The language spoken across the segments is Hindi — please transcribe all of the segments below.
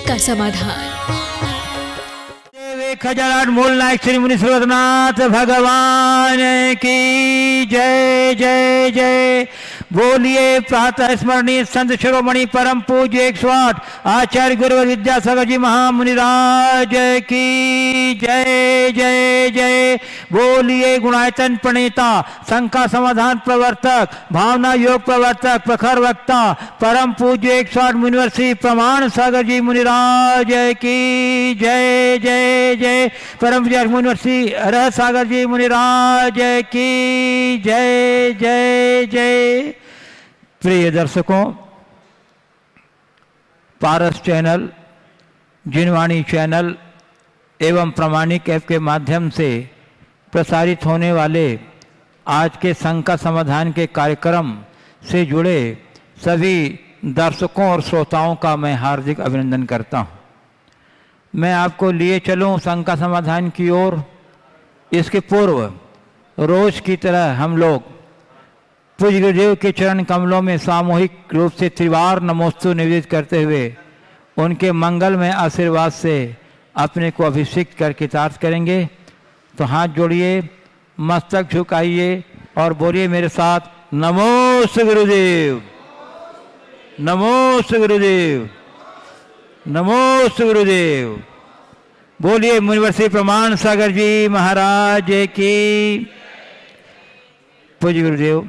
संका समाधान। 1008 मूल नायक श्री मुनि सर्वनाथ भगवान की जय जय जय। बोलिए प्रातः स्मरणीय संत शिरोमणि परम पूज्य 108 आचार्य गुरुवर विद्यासागर जी महामुनिराज की जय जय जय। बोलिए गुणायतन प्रणेता संका समाधान प्रवर्तक भावना योग प्रवर्तक प्रखर वक्ता परम पूज्य 108 मुनिवर श्री प्रमाण सागर जी मुनिराज की जय जय जय। परम पूज्य मुनिवर श्री रह सागर जी मुनिराज की जय जय जय। प्रिय दर्शकों, पारस चैनल, जिनवाणी चैनल एवं प्रामाणिक ऐप के माध्यम से प्रसारित होने वाले आज के संका समाधान के कार्यक्रम से जुड़े सभी दर्शकों और श्रोताओं का मैं हार्दिक अभिनंदन करता हूं। मैं आपको लिए चलूं संका समाधान की ओर। इसके पूर्व रोज की तरह हम लोग पूज्य गुरुदेव के चरण कमलों में सामूहिक रूप से त्रिवार नमोस्तु निवेदित करते हुए उनके मंगल में आशीर्वाद से अपने को अभिषेक कर कृतार्थ करेंगे। तो हाथ जोड़िए, मस्तक झुकाइए और बोलिए मेरे साथ, नमोस्तु गुरुदेव, नमोस्तु गुरुदेव, नमोस्तु गुरुदेव। बोलिए मुनिवर श्री प्रमाण सागर जी महाराज की। पूज्य गुरुदेव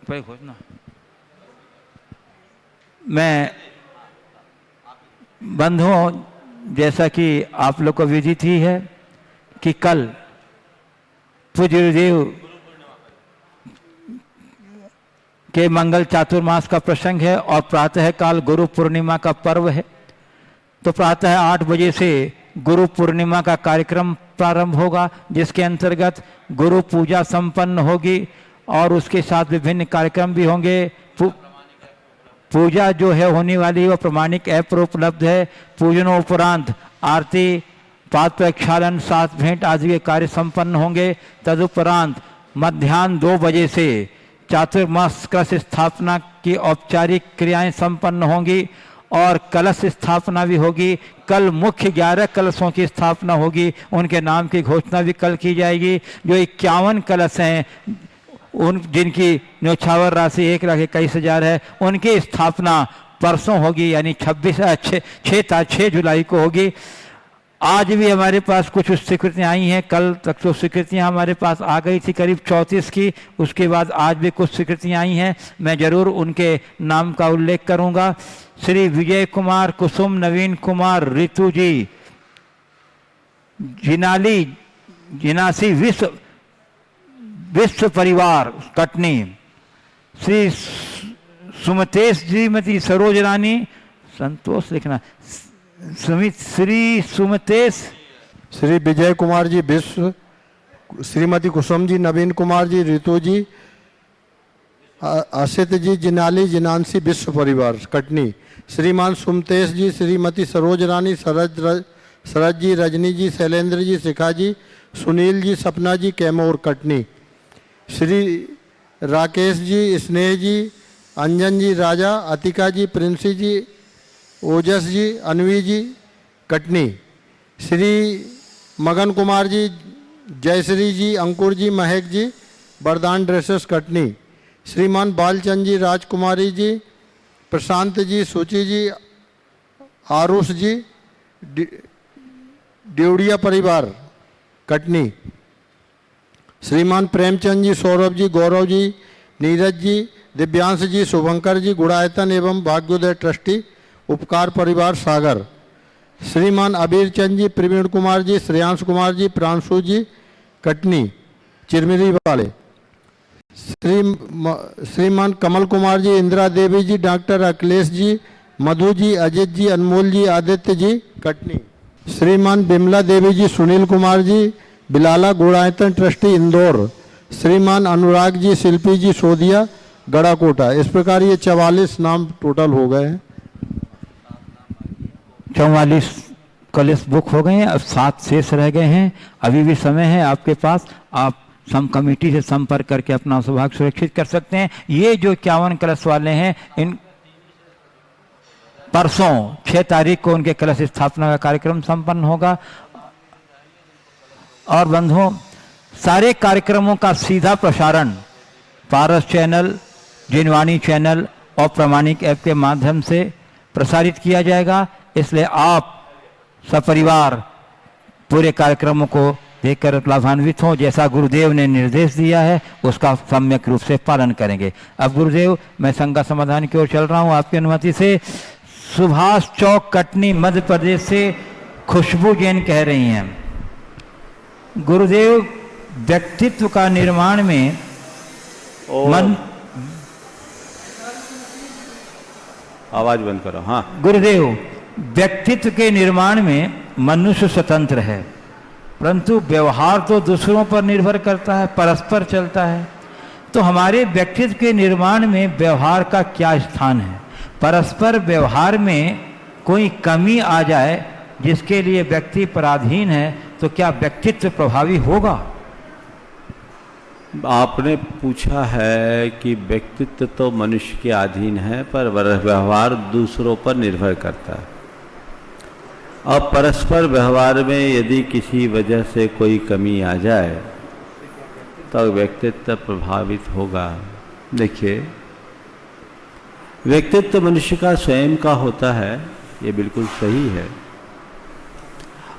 खोजना। मैं बंधुओं, जैसा कि आप लोग को विदित ही है कि कल पूज्य गुरुदेव के मंगल चातुर्मास का प्रसंग है और प्रातः काल गुरु पूर्णिमा का पर्व है। तो प्रातः 8 बजे से गुरु पूर्णिमा का कार्यक्रम प्रारंभ होगा, जिसके अंतर्गत गुरु पूजा संपन्न होगी और उसके साथ विभिन्न कार्यक्रम भी होंगे। पूजा जो है होने वाली है वह प्रमाणिक ऐप पर उपलब्ध है। पूजनों उपरांत आरती, पाद प्रक्षालन, सात भेंट आदि के कार्य संपन्न होंगे। तदुपरांत मध्याह्न 2 बजे से चातुर्मास कलश स्थापना की औपचारिक क्रियाएं संपन्न होंगी और कलश स्थापना भी होगी। कल मुख्य 11 कलशों की स्थापना होगी, उनके नाम की घोषणा भी कल की जाएगी। जो 51 कलश हैं, उन जिनकी न्योछावर राशि 1,21,000 है, उनकी स्थापना परसों होगी, यानी 6 जुलाई को होगी। आज भी हमारे पास कुछ स्वीकृतियाँ आई हैं। कल तक तो स्वीकृतियाँ हमारे पास आ गई थी करीब 34 की, उसके बाद आज भी कुछ स्वीकृतियाँ आई हैं। मैं जरूर उनके नाम का उल्लेख करूँगा। श्री विजय कुमार, कुसुम, नवीन कुमार, रितु जी, जिनासी विश्व परिवार कटनी, श्री सुमतेश जी, मती सरोज रानी, संतोष लिखना, श्री सुमतेश, श्री विजय कुमार जी विश्व, श्रीमती कुसुम जी, नवीन कुमार जी, रितु जी, आशित जी, जिनाली जिनांसी विश्व परिवार कटनी, श्रीमान सुमतेश जी, श्रीमती सरोज रानी, शरद जी, रजनी जी, शैलेंद्र जी, शिखा जी, सुनील जी, सपना जी, कैमूर कटनी, श्री राकेश जी, स्नेह जी, अंजन जी, राजा, अतिका जी, प्रिंसी जी, ओजस जी, अनवी जी कटनी, श्री मगन कुमार जी, जयश्री जी, अंकुर जी, महक जी, बरदान ड्रेसेस कटनी, श्रीमान बालचंद जी, राजकुमारी जी, प्रशांत जी, सूची जी, आरुष जी, ड्योड़िया परिवार कटनी, श्रीमान प्रेमचंद जी, सौरभ जी, गौरव जी, नीरज जी, दिव्यांश जी, शुभंकर जी, गुणायतन एवं भाग्योदय ट्रस्टी उपकार परिवार सागर, श्रीमान अबीर चंद जी, प्रवीण कुमार जी, श्रेयांश कुमार जी, प्रांशु जी कटनी चिरमिरी वाले, श्रीमान कमल कुमार जी, इंदिरा देवी जी, डॉक्टर अखिलेश जी, मधु जी, अजित जी, अनमोल जी, आदित्य जी कटनी, श्रीमान बिमला देवी जी, सुनील कुमार जी, बिलाला गुणायतन ट्रस्टी इंदौर, श्रीमान अनुराग जी, शिल्पी जी, सोदिया गड़ाकोटा। इस प्रकार ये 44 नाम टोटल हो गए हैं। 44 कलश बुक हो गए हैं, अब 7 शेष रह गए हैं। अभी भी समय है आपके पास, आप सम कमेटी से संपर्क करके अपना सौभाग्य सुरक्षित कर सकते हैं। ये जो 51 कलश वाले हैं, इन परसों 6 तारीख को उनके कलश स्थापना का कार्यक्रम संपन्न होगा। और बंधुओं, सारे कार्यक्रमों का सीधा प्रसारण पारस चैनल, जिनवाणी चैनल और प्रामाणिक ऐप के माध्यम से प्रसारित किया जाएगा। इसलिए आप सपरिवार पूरे कार्यक्रमों को देखकर लाभान्वित हों। जैसा गुरुदेव ने निर्देश दिया है उसका सम्यक रूप से पालन करेंगे। अब गुरुदेव, मैं संज्ञा समाधान की ओर चल रहा हूँ आपकी अनुमति से। सुभाष चौक, कटनी, मध्य प्रदेश से खुशबू जैन कह रही हैं, गुरुदेव व्यक्तित्व का निर्माण में मन, आवाज बंद करो। हाँ गुरुदेव, व्यक्तित्व के निर्माण में मनुष्य स्वतंत्र है, परंतु व्यवहार तो दूसरों पर निर्भर करता है, परस्पर चलता है। तो हमारे व्यक्तित्व के निर्माण में व्यवहार का क्या स्थान है? परस्पर व्यवहार में कोई कमी आ जाए जिसके लिए व्यक्ति पराधीन है, तो क्या व्यक्तित्व प्रभावी होगा? आपने पूछा है कि व्यक्तित्व तो मनुष्य के अधीन है, पर व्यवहार दूसरों पर निर्भर करता है। अब परस्पर व्यवहार में यदि किसी वजह से कोई कमी आ जाए तो व्यक्तित्व प्रभावित होगा। देखिए, व्यक्तित्व मनुष्य का स्वयं का होता है, ये बिल्कुल सही है,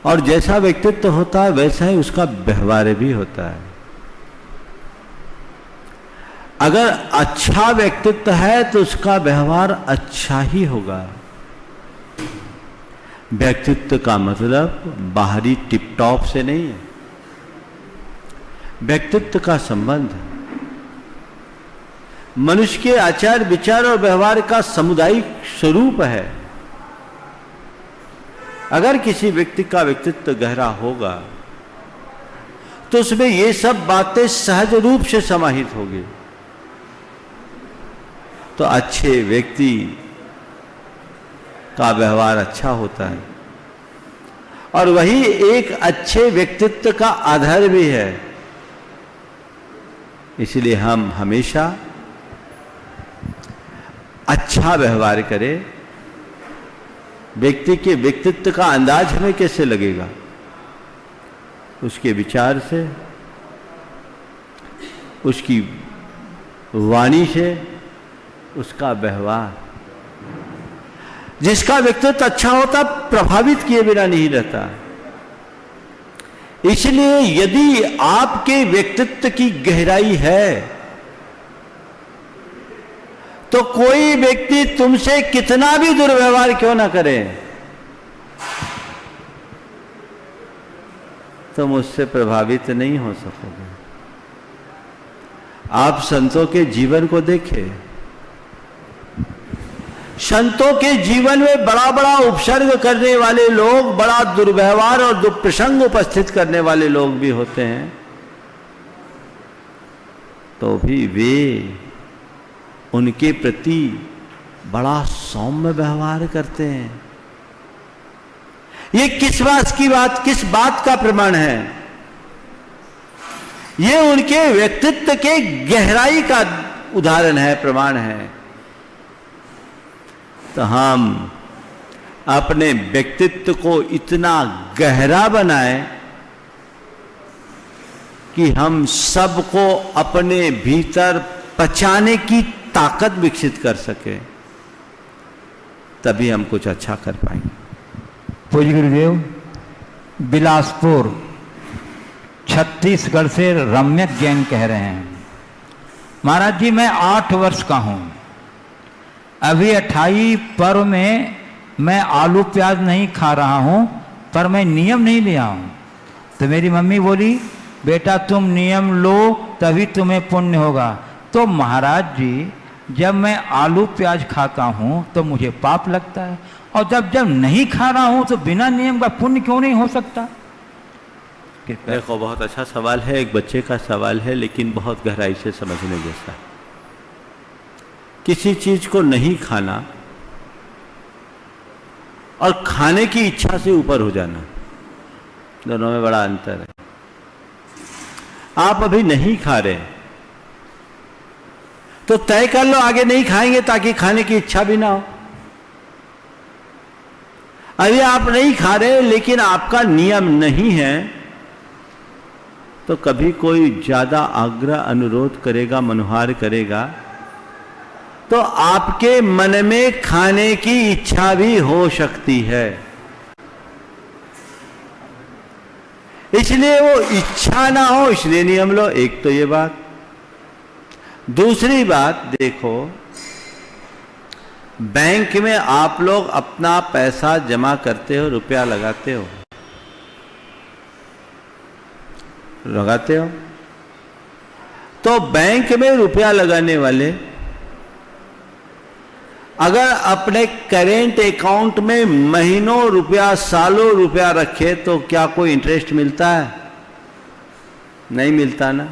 और जैसा व्यक्तित्व होता है वैसा ही उसका व्यवहार भी होता है। अगर अच्छा व्यक्तित्व है तो उसका व्यवहार अच्छा ही होगा। व्यक्तित्व का मतलब बाहरी टिप टॉप से नहीं है। व्यक्तित्व का संबंध मनुष्य के आचार विचार और व्यवहार का सामुदायिक स्वरूप है। अगर किसी व्यक्ति का व्यक्तित्व गहरा होगा तो उसमें ये सब बातें सहज रूप से समाहित होगी। तो अच्छे व्यक्ति का व्यवहार अच्छा होता है, और वही एक अच्छे व्यक्तित्व का आधार भी है। इसलिए हम हमेशा अच्छा व्यवहार करें। व्यक्ति के व्यक्तित्व का अंदाज हमें कैसे लगेगा? उसके विचार से, उसकी वाणी से, उसका व्यवहार। जिसका व्यक्तित्व अच्छा होता प्रभावित किए बिना नहीं रहता। इसलिए यदि आपके व्यक्तित्व की गहराई है तो कोई व्यक्ति तुमसे कितना भी दुर्व्यवहार क्यों ना करे, तुम उससे प्रभावित नहीं हो सकोगे। आप संतों के जीवन को देखें। संतों के जीवन में बड़ा बड़ा उपसर्ग करने वाले लोग, बड़ा दुर्व्यवहार और दुष्प्रसंग उपस्थित करने वाले लोग भी होते हैं, तो भी वे उनके प्रति बड़ा सौम्य व्यवहार करते हैं। ये किस बात का प्रमाण है? ये उनके व्यक्तित्व के गहराई का उदाहरण है, प्रमाण है। तो हम अपने व्यक्तित्व को इतना गहरा बनाएं कि हम सबको अपने भीतर पचाने की ताकत विकसित कर सके, तभी हम कुछ अच्छा कर पाएंगे। पूज्य गुरुदेव, बिलासपुर छत्तीसगढ़ से रम्यक जैन कह रहे हैं, महाराज जी मैं 8 वर्ष का हूं। अभी 28 पर्व में मैं आलू प्याज नहीं खा रहा हूं, पर मैं नियम नहीं लिया हूं। तो मेरी मम्मी बोली, बेटा तुम नियम लो तभी तुम्हें पुण्य होगा। तो महाराज जी, जब मैं आलू प्याज खाता हूं तो मुझे पाप लगता है, और जब नहीं खा रहा हूं तो बिना नियम का पुण्य क्यों नहीं हो सकता? देखो, बहुत अच्छा सवाल है, एक बच्चे का सवाल है, लेकिन बहुत गहराई से समझने जैसा। किसी चीज को नहीं खाना और खाने की इच्छा से ऊपर हो जाना, दोनों में बड़ा अंतर है। आप अभी नहीं खा रहे तो तय कर लो आगे नहीं खाएंगे, ताकि खाने की इच्छा भी ना हो। अभी आप नहीं खा रहे लेकिन आपका नियम नहीं है, तो कभी कोई ज्यादा आग्रह अनुरोध करेगा, मनुहार करेगा, तो आपके मन में खाने की इच्छा भी हो सकती है। इसलिए वो इच्छा ना हो इसलिए नियम लो। एक तो ये बात। दूसरी बात देखो, बैंक में आप लोग अपना पैसा जमा करते हो, रुपया लगाते हो, तो बैंक में रुपया लगाने वाले अगर अपने करेंट अकाउंट में महीनों रुपया, सालों रुपया रखे तो क्या कोई इंटरेस्ट मिलता है? नहीं मिलता ना।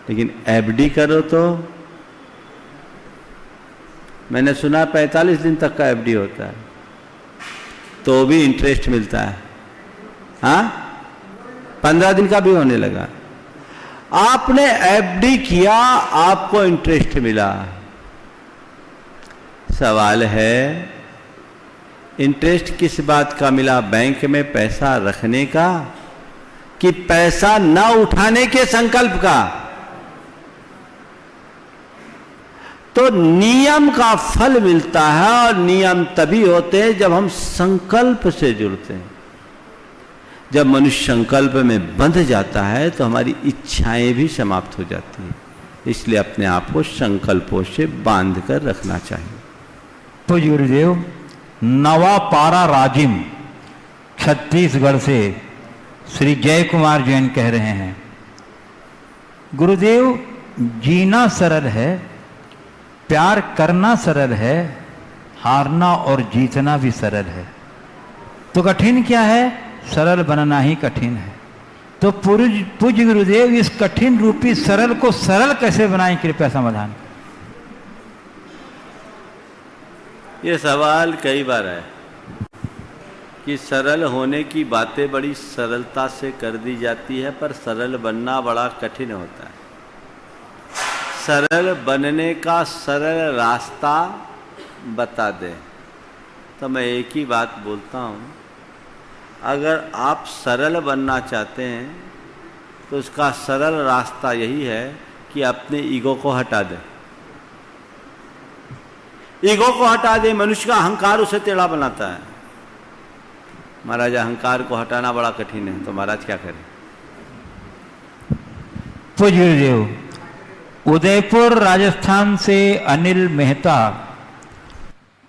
लेकिन एफडी करो तो मैंने सुना 45 दिन तक का एफडी होता है, तो भी इंटरेस्ट मिलता है। हाँ, 15 दिन का भी होने लगा। आपने एफडी किया, आपको इंटरेस्ट मिला। सवाल है इंटरेस्ट किस बात का मिला? बैंक में पैसा रखने का कि पैसा न उठाने के संकल्प का? तो नियम का फल मिलता है, और नियम तभी होते हैं जब हम संकल्प से जुड़ते हैं। जब मनुष्य संकल्प में बंध जाता है तो हमारी इच्छाएं भी समाप्त हो जाती हैं। इसलिए अपने आप को संकल्पों से बांध कर रखना चाहिए। तो गुरुदेव, नवापारा राजिम छत्तीसगढ़ से श्री जय कुमार जैन कह रहे हैं, गुरुदेव जीना सरल है, प्यार करना सरल है, हारना और जीतना भी सरल है, तो कठिन क्या है? सरल बनना ही कठिन है। तो पूज्य गुरुदेव इस कठिन रूपी सरल को सरल कैसे बनाएं, कृपया समाधान। ये सवाल कई बार है कि सरल होने की बातें बड़ी सरलता से कर दी जाती है, पर सरल बनना बड़ा कठिन होता है। सरल बनने का सरल रास्ता बता दें तो मैं एक ही बात बोलता हूँ, अगर आप सरल बनना चाहते हैं तो उसका सरल रास्ता यही है कि अपने ईगो को हटा दें। ईगो को हटा दे। मनुष्य का अहंकार उसे टेढ़ा बनाता है। महाराज, अहंकार को हटाना बड़ा कठिन है, तो महाराज क्या करें? पूज्य गुरुदेव, उदयपुर राजस्थान से अनिल मेहता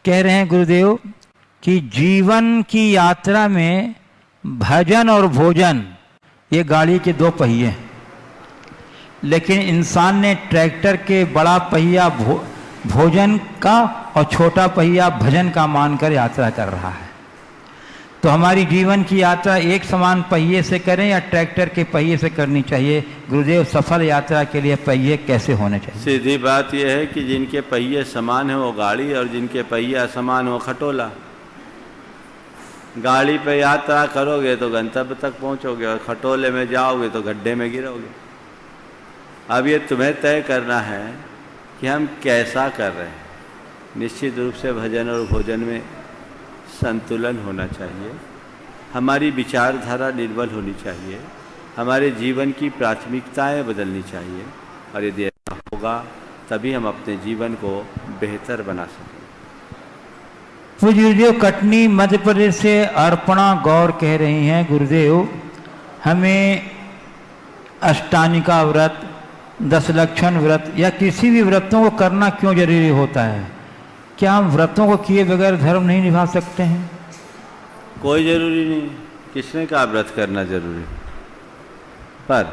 कह रहे हैं गुरुदेव कि जीवन की यात्रा में भजन और भोजन ये गाड़ी के दो पहिए हैं, लेकिन इंसान ने ट्रैक्टर के बड़ा पहिया भोजन का और छोटा पहिया भजन का मानकर यात्रा कर रहा है। तो हमारी जीवन की यात्रा एक समान पहिए से करें या ट्रैक्टर के पहिए से करनी चाहिए? गुरुदेव, सफल यात्रा के लिए पहिए कैसे होने चाहिए? सीधी बात यह है कि जिनके पहिए समान है वो गाड़ी, और जिनके पहिए असमान हो खटोला। गाड़ी पे यात्रा करोगे तो गंतव्य तक पहुंचोगे, और खटोले में जाओगे तो गड्ढे में गिरोगे। अब ये तुम्हें तय करना है कि हम कैसा कर रहे हैं। निश्चित रूप से भजन और भोजन में संतुलन होना चाहिए। हमारी विचारधारा निर्मल होनी चाहिए। हमारे जीवन की प्राथमिकताएं बदलनी चाहिए, और यदि ऐसा होगा तभी हम अपने जीवन को बेहतर बना सकें। पूज्य गुरुदेव, कटनी मध्य प्रदेश से अर्पणा गौर कह रही हैं, गुरुदेव हमें अष्टानिका व्रत, 10 लक्षण व्रत या किसी भी व्रतों को करना क्यों जरूरी होता है? क्या हम व्रतों को किए बगैर धर्म नहीं निभा सकते हैं? कोई जरूरी नहीं। किसने कहा व्रत करना जरूरी? पर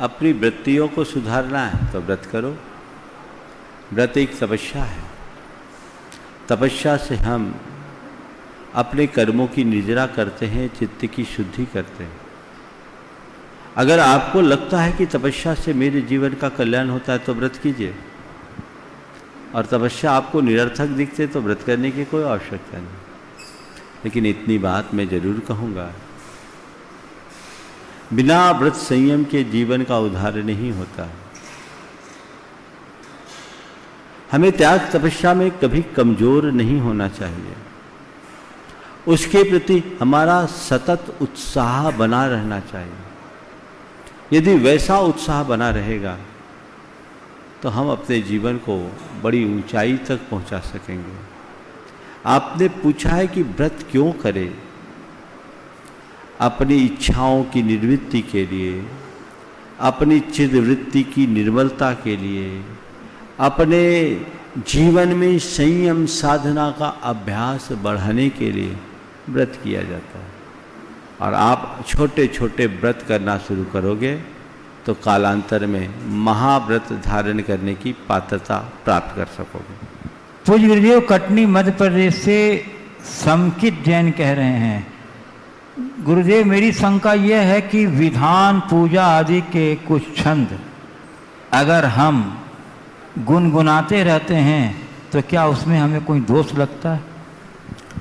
अपनी वृत्तियों को सुधारना है तो व्रत करो। व्रत एक तपस्या है। तपस्या से हम अपने कर्मों की निर्जरा करते हैं, चित्त की शुद्धि करते हैं। अगर आपको लगता है कि तपस्या से मेरे जीवन का कल्याण होता है तो व्रत कीजिए, और तपस्या आपको निरर्थक दिखते तो व्रत करने की कोई आवश्यकता नहीं। लेकिन इतनी बात मैं जरूर कहूँगा, बिना व्रत संयम के जीवन का उद्धार नहीं होता। हमें त्याग तपस्या में कभी कमजोर नहीं होना चाहिए। उसके प्रति हमारा सतत उत्साह बना रहना चाहिए। यदि वैसा उत्साह बना रहेगा तो हम अपने जीवन को बड़ी ऊंचाई तक पहुंचा सकेंगे। आपने पूछा है कि व्रत क्यों करें? अपनी इच्छाओं की निवृत्ति के लिए, अपनी चित्तवृत्ति की निर्मलता के लिए, अपने जीवन में संयम साधना का अभ्यास बढ़ाने के लिए व्रत किया जाता है। और आप छोटे छोटे व्रत करना शुरू करोगे तो कालांतर में महाव्रत धारण करने की पात्रता प्राप्त कर सकोगे। पूज्य गुरुदेव, कटनी मध्य प्रदेश से समकित जैन कह रहे हैं, गुरुदेव मेरी शंका यह है कि विधान पूजा आदि के कुछ छंद अगर हम गुनगुनाते रहते हैं तो क्या उसमें हमें कोई दोष लगता है?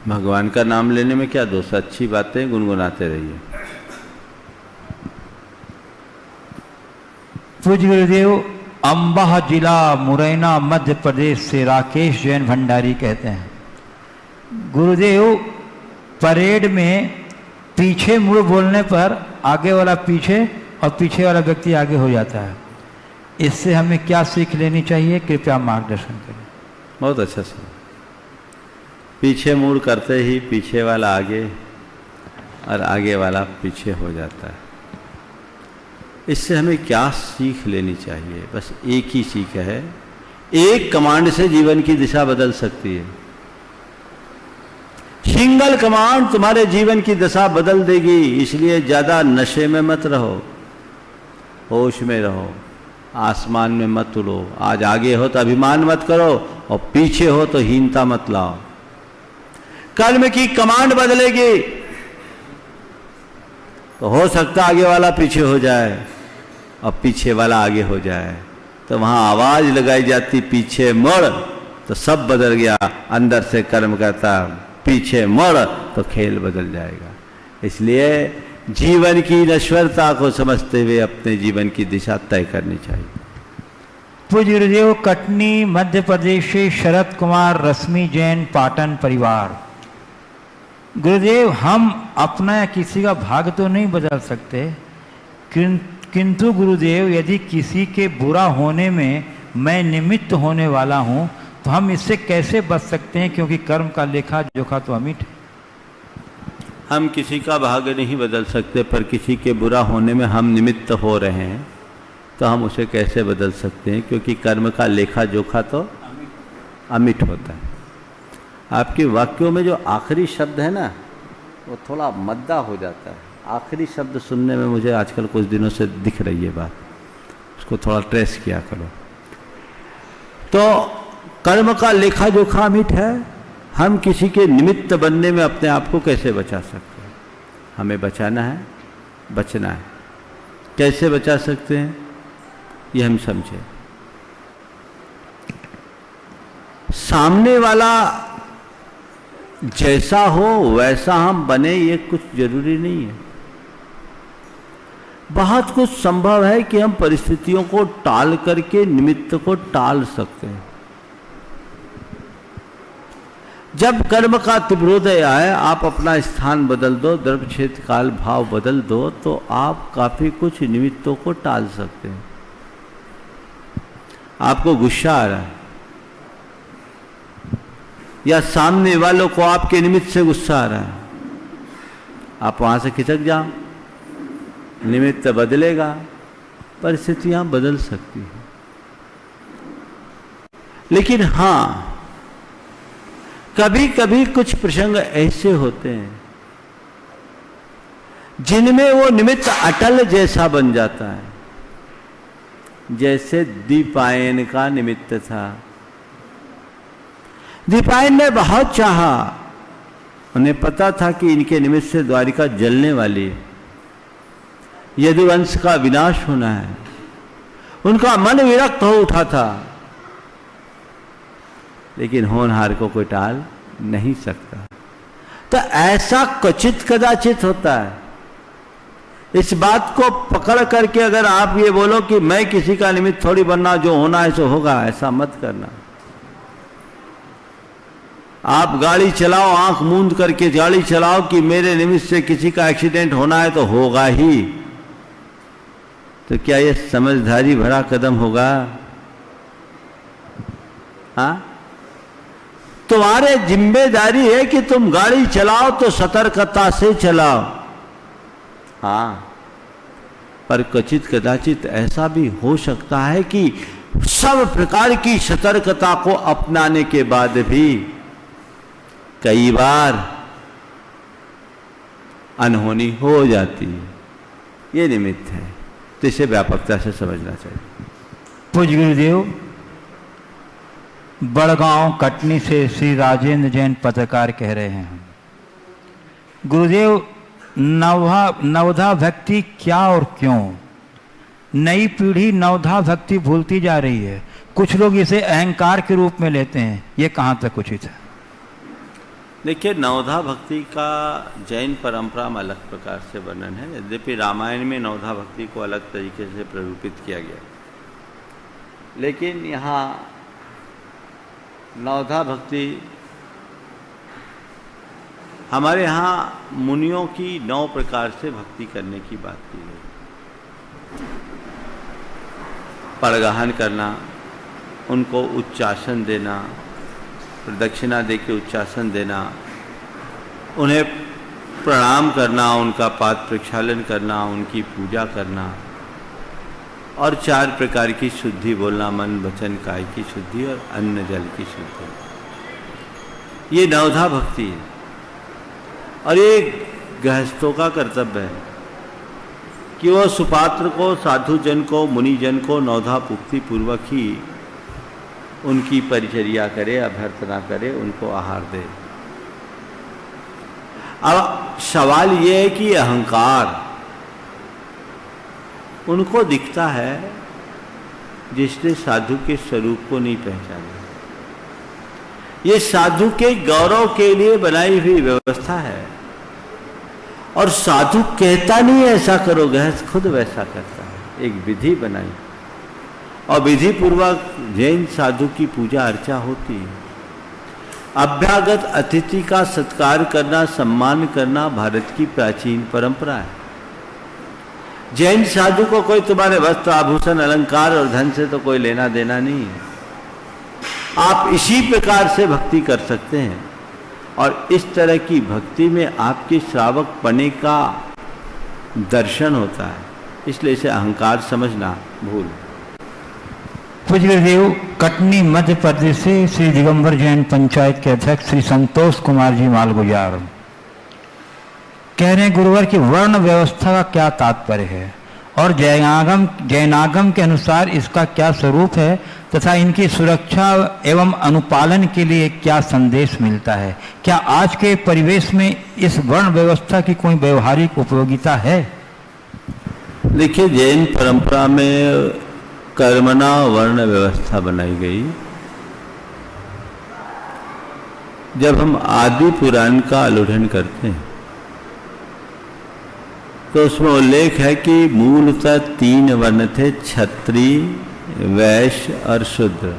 भगवान का नाम लेने में क्या दोष? अच्छी बातें गुनगुनाते रहिए। पूज्य गुरुदेव, अम्बाह जिला मुरैना मध्य प्रदेश से राकेश जैन भंडारी कहते हैं, गुरुदेव परेड में पीछे मुड़ बोलने पर आगे वाला पीछे और पीछे वाला व्यक्ति आगे हो जाता है, इससे हमें क्या सीख लेनी चाहिए? कृपया मार्गदर्शन करें। बहुत अच्छा सर। पीछे मुड़ करते ही पीछे वाला आगे और आगे वाला पीछे हो जाता है। इससे हमें क्या सीख लेनी चाहिए? बस एक ही सीख है, एक कमांड से जीवन की दिशा बदल सकती है। सिंगल कमांड तुम्हारे जीवन की दिशा बदल देगी। इसलिए ज्यादा नशे में मत रहो, होश में रहो, आसमान में मत उड़ो। आज आगे हो तो अभिमान मत करो और पीछे हो तो हीनता मत लाओ। कर्म की कमांड बदलेगी तो हो सकता आगे वाला पीछे हो जाए और पीछे वाला आगे हो जाए। तो वहां आवाज लगाई जाती पीछे मुड़, तो सब बदल गया। अंदर से कर्म करता पीछे मुड़ तो खेल बदल जाएगा। इसलिए जीवन की नश्वरता को समझते हुए अपने जीवन की दिशा तय करनी चाहिए। पूज्य गुरुदेव, कटनी मध्य प्रदेश से शरद कुमार रश्मि जैन पाटन परिवार, गुरुदेव हम अपना या किसी का भाग्य तो नहीं बदल सकते, किंतु गुरुदेव यदि किसी के बुरा होने में मैं निमित्त होने वाला हूं तो हम इससे कैसे बच सकते हैं? क्योंकि कर्म का लेखा जोखा तो अमिट है। हम किसी का भाग्य नहीं बदल सकते, पर किसी के बुरा होने में हम निमित्त हो रहे हैं तो हम उसे कैसे बदल सकते हैं? क्योंकि कर्म का लेखा जोखा तो अमिट होता है। आपके वाक्यों में जो आखिरी शब्द है ना, वो थोड़ा मद्दा हो जाता है। आखिरी शब्द सुनने में मुझे आजकल कुछ दिनों से दिख रही है बात, उसको थोड़ा ट्रेस किया करो। तो कर्म का लेखा जोखा अमिट है। हम किसी के निमित्त बनने में अपने आप को कैसे बचा सकते हैं? हमें बचाना है, बचना है। कैसे बचा सकते हैं ये हम समझे। सामने वाला जैसा हो वैसा हम बने ये कुछ जरूरी नहीं है। बहुत कुछ संभव है कि हम परिस्थितियों को टाल करके निमित्त को टाल सकते हैं। जब कर्म का तीव्रोदय आए, आप अपना स्थान बदल दो, द्रव्य क्षेत्र काल भाव बदल दो, तो आप काफी कुछ निमित्तों को टाल सकते हैं। आपको गुस्सा आ रहा है या सामने वालों को आपके निमित्त से गुस्सा आ रहा है, आप वहां से खिसक जाओ, निमित्त बदलेगा, परिस्थितियां बदल सकती हैं। लेकिन हां, कभी कभी कुछ प्रसंग ऐसे होते हैं जिनमें वो निमित्त अटल जैसा बन जाता है। जैसे दीपायन का निमित्त था। दीपायन ने बहुत चाहा, उन्हें पता था कि इनके निमित्त से द्वारिका जलने वाली है, यदुवंश का विनाश होना है। उनका मन विरक्त हो उठा था, लेकिन होनहार को कोई टाल नहीं सकता। तो ऐसा क्वचित कदाचित होता है। इस बात को पकड़ करके अगर आप ये बोलो कि मैं किसी का निमित्त थोड़ी बनना, जो होना है सो होगा, ऐसा मत करना। आप गाड़ी चलाओ, आंख मूंद करके गाड़ी चलाओ कि मेरे निमित्त से किसी का एक्सीडेंट होना है तो होगा ही, तो क्या यह समझदारी भरा कदम होगा? हाँ, तुम्हारे जिम्मेदारी है कि तुम गाड़ी चलाओ तो सतर्कता से चलाओ। हाँ, पर क्वचित कदाचित ऐसा भी हो सकता है कि सब प्रकार की सतर्कता को अपनाने के बाद भी कई बार अनहोनी हो जाती है। ये निमित्त है, तो इसे व्यापकता से समझना चाहिए। पूज्य गुरुदेव, बड़गांव कटनी से श्री राजेंद्र जैन पत्रकार कह रहे हैं, गुरुदेव नवधा भक्ति क्या और क्यों? नई पीढ़ी नवधा भक्ति भूलती जा रही है, कुछ लोग इसे अहंकार के रूप में लेते हैं, ये कहाँ तक उचित है? देखिए, नवधा भक्ति का जैन परंपरा में अलग प्रकार से वर्णन है, यद्यपि रामायण में नवधा भक्ति को अलग तरीके से प्ररूपित किया गया, लेकिन यहाँ नवधा भक्ति हमारे यहाँ मुनियों की 9 प्रकार से भक्ति करने की बात की गई। परगहन करना, उनको उच्चासन देना, प्रदक्षिणा देके उच्चासन देना, उन्हें प्रणाम करना, उनका पाद प्रक्षालन करना, उनकी पूजा करना, और 4 प्रकार की शुद्धि बोलना, मन वचन काय की शुद्धि और अन्न जल की शुद्धि। ये नवधा भक्ति है और ये गृहस्थों का कर्तव्य है कि वह सुपात्र को, साधुजन को, मुनिजन को नवधा पुक्ति पूर्वक ही उनकी परिचर्या करे, अभ्यर्थना करे, उनको आहार दे। अब सवाल ये है कि अहंकार उनको दिखता है जिसने साधु के स्वरूप को नहीं पहचाना। ये साधु के गौरव के लिए बनाई हुई व्यवस्था है, और साधु कहता नहीं ऐसा करो, गृहस्थ खुद वैसा करता है। एक विधि बनाई और विधि पूर्वक जैन साधु की पूजा अर्चा होती है। अभ्यागत अतिथि का सत्कार करना, सम्मान करना भारत की प्राचीन परंपरा है। जैन साधु को कोई तुम्हारे वस्त्र आभूषण अलंकार और धन से तो कोई लेना देना नहीं है। आप इसी प्रकार से भक्ति कर सकते हैं, और इस तरह की भक्ति में आपके श्रावक पने का दर्शन होता है, इसलिए इसे अहंकार समझना भूल। पूज्य गुरुदेव, कटनी मध्य प्रदेश से श्री दिगंबर जैन पंचायत के अध्यक्ष श्री संतोष कुमार जी मालगुजार कह रहे हैं, गुरुवर की वर्ण व्यवस्था का क्या तात्पर्य है और जैनागम के अनुसार इसका क्या स्वरूप है, तथा इनकी सुरक्षा एवं अनुपालन के लिए क्या संदेश मिलता है? क्या आज के परिवेश में इस वर्ण व्यवस्था की कोई व्यवहारिक उपयोगिता है? देखिए, जैन परंपरा में कर्मणा वर्ण व्यवस्था बनाई गई। जब हम आदि पुराण का आलोढ़न करते हैं तो उसमें उल्लेख है कि मूलतः 3 वर्ण थे, क्षत्रिय, वैश्य और शूद्र।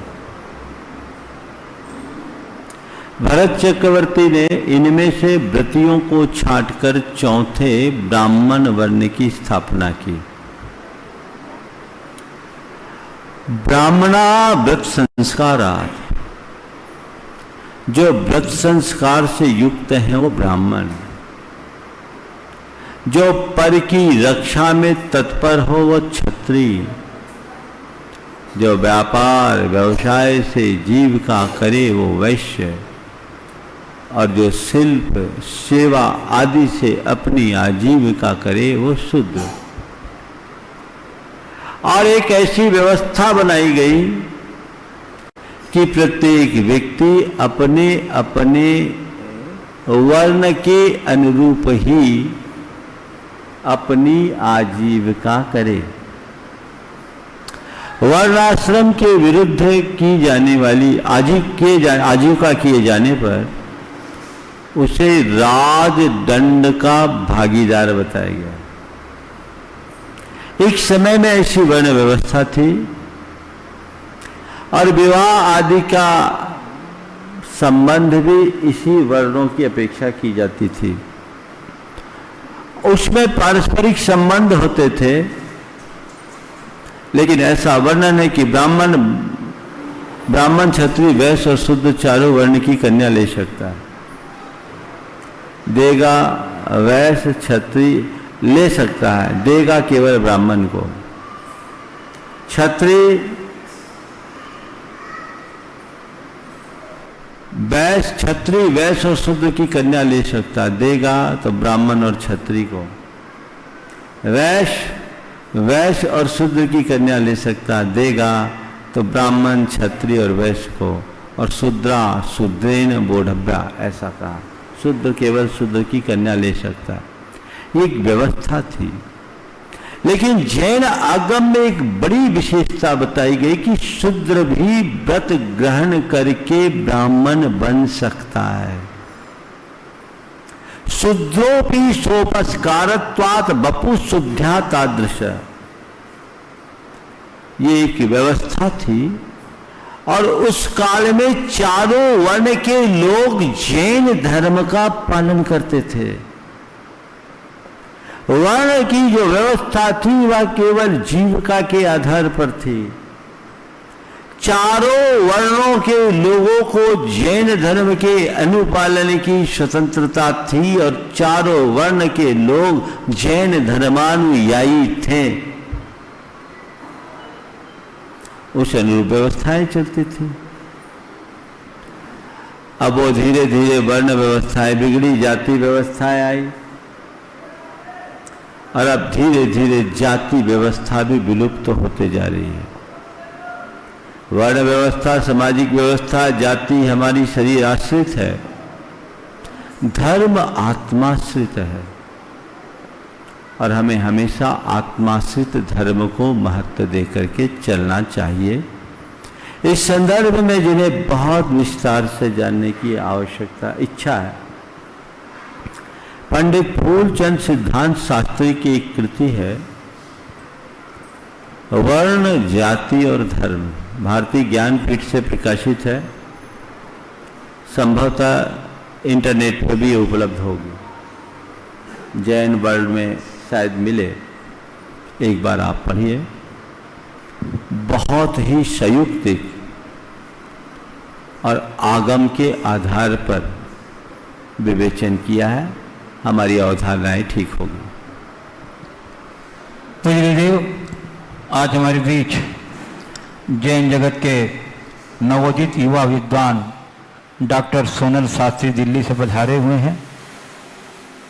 भरत चक्रवर्ती ने इनमें से व्रतियों को छांटकर चौथे ब्राह्मण वर्ण की स्थापना की। ब्राह्मणा व्रत संस्कारात्, जो व्रत संस्कार से युक्त हैं वो ब्राह्मण। जो पर की रक्षा में तत्पर हो वो क्षत्रिय। जो व्यापार व्यवसाय से जीविका करे वो वैश्य, और जो शिल्प सेवा आदि से अपनी आजीविका करे वो शूद्र। और एक ऐसी व्यवस्था बनाई गई कि प्रत्येक व्यक्ति अपने अपने वर्ण के अनुरूप ही अपनी आजीविका करे। वर्णाश्रम के विरुद्ध की जाने वाली आजीविका किए जाने पर उसे राजदंड का भागीदार बताया गया। एक समय में ऐसी वर्ण व्यवस्था थी और विवाह आदि का संबंध भी इसी वर्णों की अपेक्षा की जाती थी। उसमें पारस्परिक संबंध होते थे, लेकिन ऐसा वर्णन है कि ब्राह्मण क्षत्रिय वैश्य और शूद्र चारों वर्ण की कन्या ले सकता है। देगा वैश्य क्षत्रिय ले सकता है, देगा केवल ब्राह्मण को। क्षत्रिय वैश्य और शूद्र की कन्या ले सकता है, देगा तो ब्राह्मण और क्षत्रिय को। वैश्य और शूद्र की कन्या ले सकता है, देगा तो ब्राह्मण क्षत्रिय और वैश्य को। और शूद्रेण बोढ़भ्या, ऐसा कहा, शूद्र केवल शूद्र की कन्या ले सकता है। ये एक व्यवस्था थी। लेकिन जैन आगम में एक बड़ी विशेषता बताई गई कि शूद्र भी व्रत ग्रहण करके ब्राह्मण बन सकता है। शूद्रोपि सोपस्कारत्वात् वपु शुद्ध्या तादृश, ये एक व्यवस्था थी। और उस काल में चारों वर्ण के लोग जैन धर्म का पालन करते थे। वर्ण की जो व्यवस्था थी वह केवल जीविका के आधार पर थी। चारों वर्णों के लोगों को जैन धर्म के अनुपालन की स्वतंत्रता थी और चारों वर्ण के लोग जैन धर्मानुयायी थे। उस अनुरूप व्यवस्थाएं चलती थी। अब वो धीरे धीरे वर्ण व्यवस्थाएं बिगड़ी, जाति व्यवस्थाएं आई, और अब धीरे धीरे जाति व्यवस्था भी विलुप्त होते जा रही है। वर्ण व्यवस्था, सामाजिक व्यवस्था, जाति हमारी शरीर आश्रित है, धर्म आत्माश्रित है, और हमें हमेशा आत्माश्रित धर्म को महत्व देकर के चलना चाहिए। इस संदर्भ में जिन्हें बहुत विस्तार से जानने की आवश्यकता इच्छा है, पंडित फूलचंद सिद्धांत शास्त्री की एक कृति है वर्ण, जाति और धर्म, भारतीय ज्ञानपीठ से प्रकाशित है। संभवतः इंटरनेट पर भी उपलब्ध होगी, जैन वर्ल्ड में शायद मिले। एक बार आप पढ़िए, बहुत ही संयुक्तिक और आगम के आधार पर विवेचन किया है। हमारी अवधारणाएं ठीक होगी। तो गुरुदेव, आज हमारे बीच जैन जगत के नवोदित युवा विद्वान डॉक्टर सोनल शास्त्री दिल्ली से पधारे हुए हैं।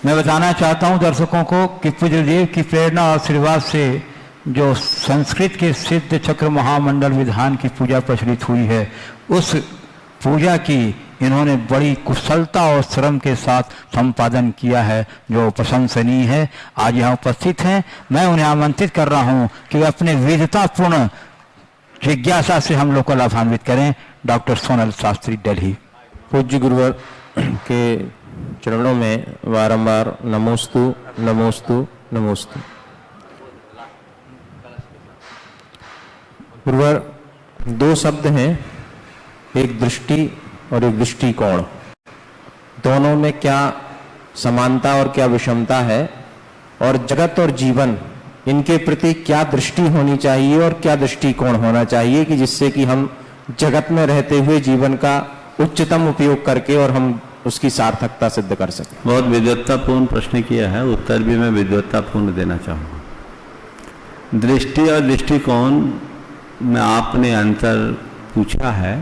मैं बताना चाहता हूं दर्शकों को कि पूज्य देव की प्रेरणा और आशीर्वाद से जो संस्कृत के सिद्ध चक्र महामंडल विधान की पूजा प्रचलित हुई है, उस पूजा की इन्होंने बड़ी कुशलता और श्रम के साथ संपादन किया है, जो प्रशंसनीय है। आज यहाँ उपस्थित हैं। मैं उन्हें आमंत्रित कर रहा हूँ कि वे अपने विविधतापूर्ण जिज्ञासा से हम लोग को लाभान्वित करें। डॉक्टर सोनल शास्त्री, दिल्ली। पूज्य गुरुवर के चरणों में बारंबार नमोस्तु नमोस्तु नमोस्तु। गुरुवर, दो शब्द हैं, एक दृष्टि और एक दृष्टिकोण। दोनों में क्या समानता और क्या विषमता है, और जगत और जीवन, इनके प्रति क्या दृष्टि होनी चाहिए और क्या दृष्टिकोण होना चाहिए कि जिससे कि हम जगत में रहते हुए जीवन का उच्चतम उपयोग करके और हम उसकी सार्थकता सिद्ध कर सकें। बहुत विद्वत्तापूर्ण प्रश्न किया है, उत्तर भी मैं विद्वत्तापूर्ण देना चाहूँगा। दृष्टि और दृष्टिकोण में आपने अंतर पूछा है,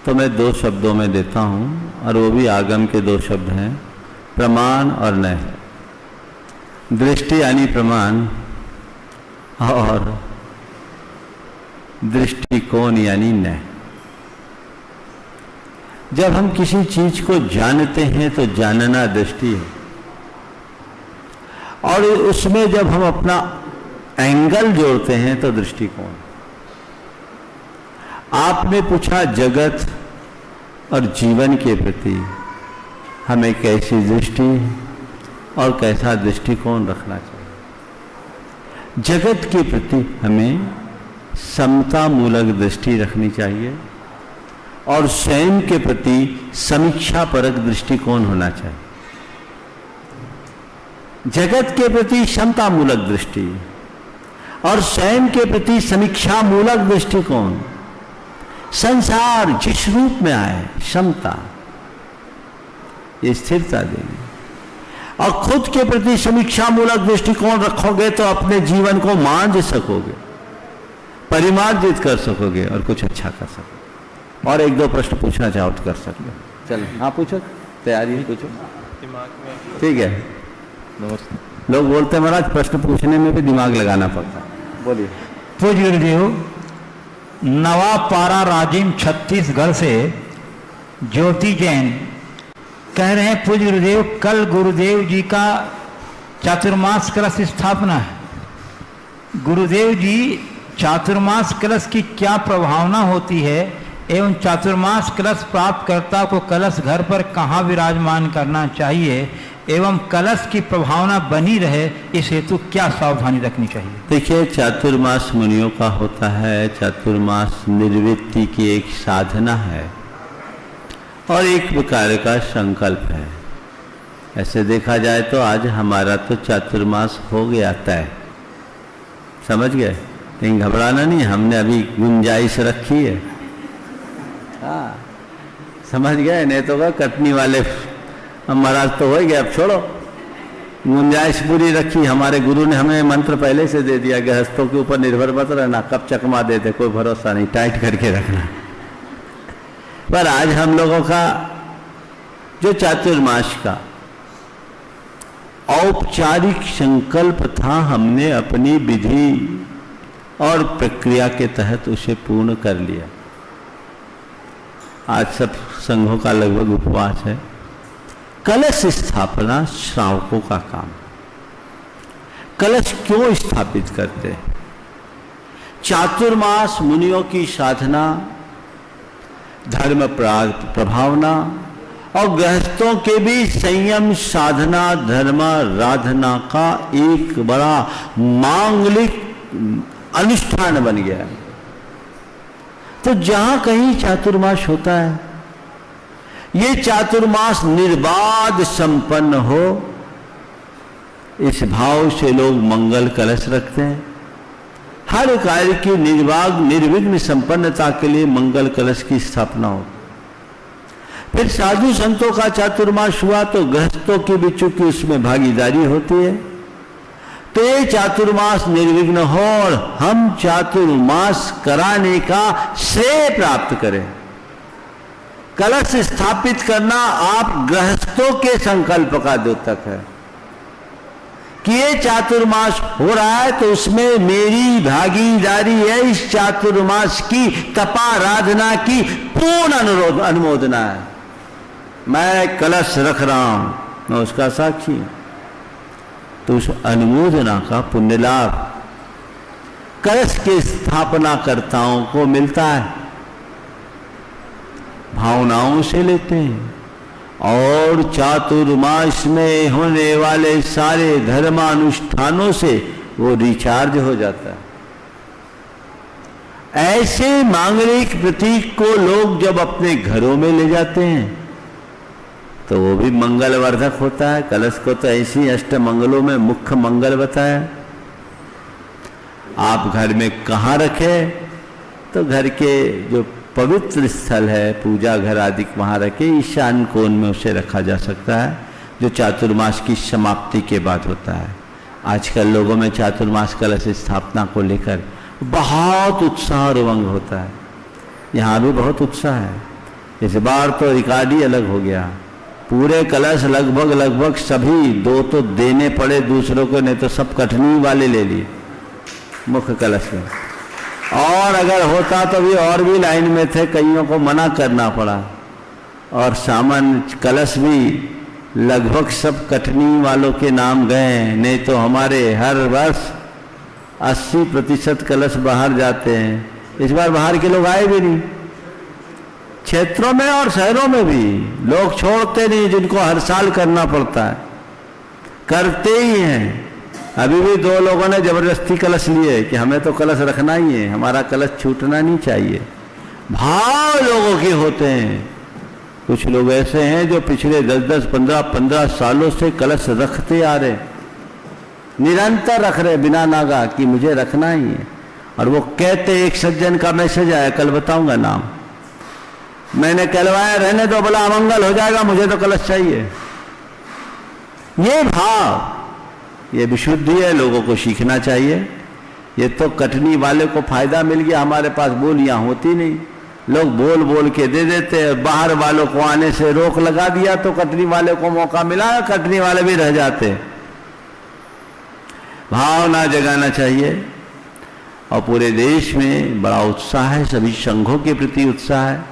तो मैं दो शब्दों में देता हूँ, और वो भी आगम के दो शब्द हैं, प्रमाण और नय। दृष्टि यानी प्रमाण और दृष्टिकोण यानी नय। जब हम किसी चीज को जानते हैं तो जानना दृष्टि है, और उसमें जब हम अपना एंगल जोड़ते हैं तो दृष्टिकोण। आपने पूछा जगत और जीवन के प्रति हमें कैसी दृष्टि और कैसा दृष्टिकोण रखना चाहिए। जगत के प्रति हमें समता मूलक दृष्टि रखनी चाहिए, और स्वयं के प्रति समीक्षा परक दृष्टिकोण होना चाहिए। जगत के प्रति क्षमता मूलक दृष्टि और स्वयं के प्रति समीक्षा मूलक दृष्टिकोण। संसार जिस रूप में आए क्षमता ये स्थिरता देगी, और खुद के प्रति समीक्षा मूलक दृष्टिकोण रखोगे तो अपने जीवन को मांझ सकोगे, परिमार्जित कर सकोगे और कुछ अच्छा कर सकोगे। और एक दो प्रश्न पूछना चाहो तो कर सकते हो। चलो हाँ पूछो, तैयारी है, पूछो। ठीक है, लोग बोलते हैं महाराज प्रश्न पूछने में भी दिमाग लगाना पड़ता है। बोलिए। पूज्य गुरुदेव, नवा पारा राजिम छत्तीसगढ़ से ज्योति जैन कह रहे हैं, पूज्य गुरुदेव कल गुरुदेव जी का चातुर्मास कलश स्थापना है। गुरुदेव जी चातुर्मास कलश की क्या प्रभावना होती है एवं चातुर्मास कलश प्राप्तकर्ता को कलश घर पर कहाँ विराजमान करना चाहिए एवं कलश की प्रभावना बनी रहे इस हेतु क्या सावधानी रखनी चाहिए? देखिए, चातुर्मास मुनियों का होता है। चातुर्मास निर्वृत्ति की एक साधना है और एक प्रकार का संकल्प है। ऐसे देखा जाए तो आज हमारा तो चातुर्मास हो गया तय, समझ गए? लेकिन घबराना नहीं, हमने अभी गुंजाइश रखी है। हाँ समझ गए, नहीं तो कटनी वाले महाराज तो हो गया, अब छोड़ो। गुंजाइश पूरी रखी, हमारे गुरु ने हमें मंत्र पहले से दे दिया, गृहस्थों के ऊपर निर्भर मत रहना, कब चकमा देते कोई भरोसा नहीं, टाइट करके रखना। पर आज हम लोगों का जो चातुर्मास का औपचारिक संकल्प था, हमने अपनी विधि और प्रक्रिया के तहत उसे पूर्ण कर लिया। आज सब संघों का लगभग उपवास है। कलश स्थापना श्रावकों का काम। कलश क्यों स्थापित करते हैं? चातुर्मास मुनियों की साधना, धर्म प्रभावना और गृहस्थों के भी संयम साधना धर्माराधना का एक बड़ा मांगलिक अनुष्ठान बन गया है। तो जहां कहीं चातुर्मास होता है, ये चातुर्मास निर्बाध संपन्न हो, इस भाव से लोग मंगल कलश रखते हैं। हर कार्य की निर्विघ्न संपन्नता के लिए मंगल कलश की स्थापना हो। फिर साधु संतों का चातुर्मास हुआ तो गृहस्थों की भी चूंकि उसमें भागीदारी होती है, तो ये चातुर्मास निर्विघ्न हो और हम चातुर्मास कराने का श्रेय प्राप्त करें। कलश स्थापित करना आप गृहस्थों के संकल्प का द्योतक है कि ये चातुर्मास हो रहा है तो उसमें मेरी भागीदारी है। इस चातुर्मास की तपाराधना की पूर्ण अनुमोदना है। मैं कलश रख रहा हूं, मैं उसका साक्षी हूं। तो उस अनुमोदना का पुण्य लाभ कलश के स्थापना कर्ताओं को मिलता है, भावनाओं से लेते हैं। और चातुर्मास में होने वाले सारे धर्मानुष्ठानों से वो रिचार्ज हो जाता है। ऐसे मांगलिक प्रतीक को लोग जब अपने घरों में ले जाते हैं तो वो भी मंगलवर्धक होता है। कलश को तो ऐसी अष्ट मंगलों में मुख्य मंगल बताया। आप घर में कहाँ रखें तो घर के जो पवित्र स्थल है, पूजा घर आदि वहाँ रखे, ईशान कोण में उसे रखा जा सकता है, जो चातुर्मास की समाप्ति के बाद होता है। आजकल लोगों में चातुर्मास कलश स्थापना को लेकर बहुत उत्साह और उमंग होता है। यहाँ भी बहुत उत्साह है। इस बार तो रिकॉर्ड ही अलग हो गया। पूरे कलश लगभग सभी, दो तो देने पड़े दूसरों को, नहीं तो सब कटनी वाले ले लिए मुख्य कलश में। और अगर होता तो भी और भी लाइन में थे, कईयों को मना करना पड़ा। और सामान्य कलश भी लगभग सब कटनी वालों के नाम गए, नहीं तो हमारे हर वर्ष 80% कलश बाहर जाते हैं। इस बार बाहर के लोग आए भी नहीं। क्षेत्रों में और शहरों में भी लोग छोड़ते नहीं, जिनको हर साल करना पड़ता है, करते ही हैं। अभी भी 2 लोगों ने जबरदस्ती कलश लिए कि हमें तो कलश रखना ही है, हमारा कलश छूटना नहीं चाहिए। भाव लोगों के होते हैं। कुछ लोग ऐसे हैं जो पिछले 10-10, 15-15 सालों से कलश रखते आ रहे, निरंतर रख रहे बिना नागा कि मुझे रखना ही है। और वो कहते, एक सज्जन का मैसेज आया, कल बताऊंगा नाम, मैंने कहलवाया रहने दो, बोला अमंगल हो जाएगा, मुझे तो कलश चाहिए। ये भाव, ये विशुद्धि है, लोगों को सीखना चाहिए। ये तो कटनी वाले को फायदा मिल गया, हमारे पास बोलियां होती नहीं, लोग बोल बोल के दे देते हैं। बाहर वालों को आने से रोक लगा दिया तो कटनी वाले को मौका मिला, कटनी वाले भी रह जाते। भावना जगाना चाहिए। और पूरे देश में बड़ा उत्साह है, सभी संघों के प्रति उत्साह है।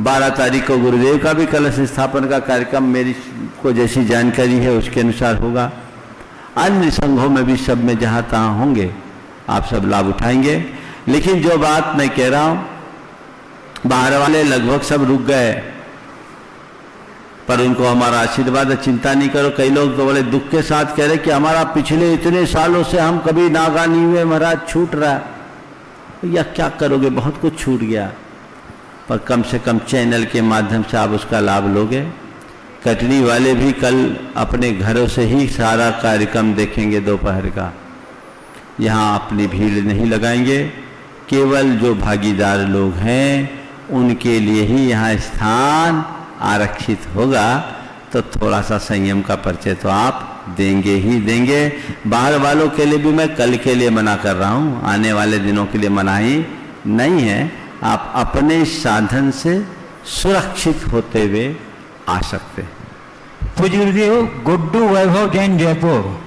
12 तारीख को गुरुदेव का भी कलश स्थापन का कार्यक्रम मेरी को जैसी जानकारी है उसके अनुसार होगा। अन्य संघों में भी सब में जहाँ तहाँ होंगे, आप सब लाभ उठाएंगे। लेकिन जो बात मैं कह रहा हूँ, बाहर वाले लगभग सब रुक गए, पर उनको हमारा आशीर्वाद, चिंता नहीं करो। कई लोग तो बड़े दुख के साथ कह रहे कि हमारा पिछले इतने सालों से हम कभी नागा नहीं हुए महाराज, छूट रहा है। या क्या करोगे, बहुत कुछ छूट गया, पर कम से कम चैनल के माध्यम से आप उसका लाभ लोगे। कटनी वाले भी कल अपने घरों से ही सारा कार्यक्रम देखेंगे दोपहर का, यहाँ अपनी भीड़ नहीं लगाएंगे। केवल जो भागीदार लोग हैं उनके लिए ही यहाँ स्थान आरक्षित होगा। तो थोड़ा सा संयम का परिचय तो आप देंगे ही देंगे। बाहर वालों के लिए भी मैं कल के लिए मना कर रहा हूँ, आने वाले दिनों के लिए मनाही नहीं है। आप अपने साधन से सुरक्षित होते हुए आ सकते हैं। पूज्य गुरुदेव, गुड्डू वैभव जैन जयपुर,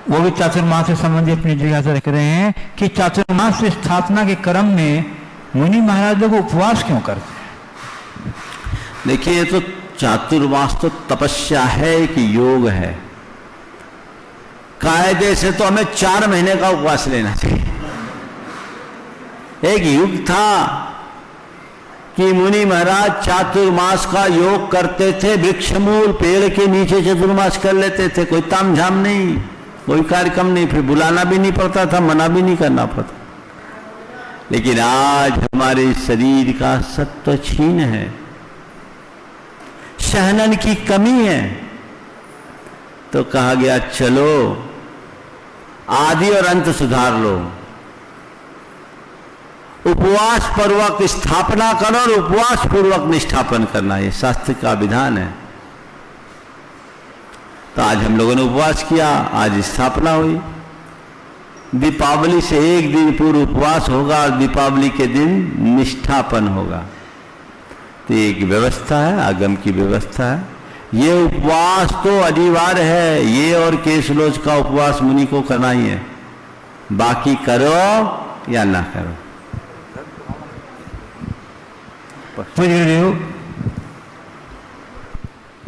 वो भी चातुर्मास से संबंधित अपनी जिज्ञासा रख रहे हैं कि चातुर्मास स्थापना के क्रम में मुनि महाराज लोग उपवास क्यों करते हैं? देखिए, ये तो चातुर्मास तो तपस्या है कि योग है। कायदे से तो हमें 4 महीने का उपवास लेना चाहिए। एक युग था कि मुनि महाराज चातुर्मास का योग करते थे, वृक्षमूल पेड़ के नीचे चातुर्मास कर लेते थे, कोई तामझाम नहीं, कोई कार्यक्रम नहीं, फिर बुलाना भी नहीं पड़ता था, मना भी नहीं करना पड़ता। लेकिन आज हमारे शरीर का सत्व क्षीण है, सहनन की कमी है, तो कहा गया चलो आदि और अंत सुधार लो, उपवास पूर्वक स्थापना करो और उपवास पूर्वक निष्ठापन करना, ये शास्त्र का विधान है। तो आज हम लोगों ने उपवास किया, आज स्थापना हुई। दीपावली से एक दिन पूर्व उपवास होगा और दीपावली के दिन निष्ठापन होगा। तो एक व्यवस्था है, आगम की व्यवस्था है। ये उपवास तो अनिवार्य है, ये और केशलोच का उपवास मुनि को करना ही है, बाकी करो या ना करो।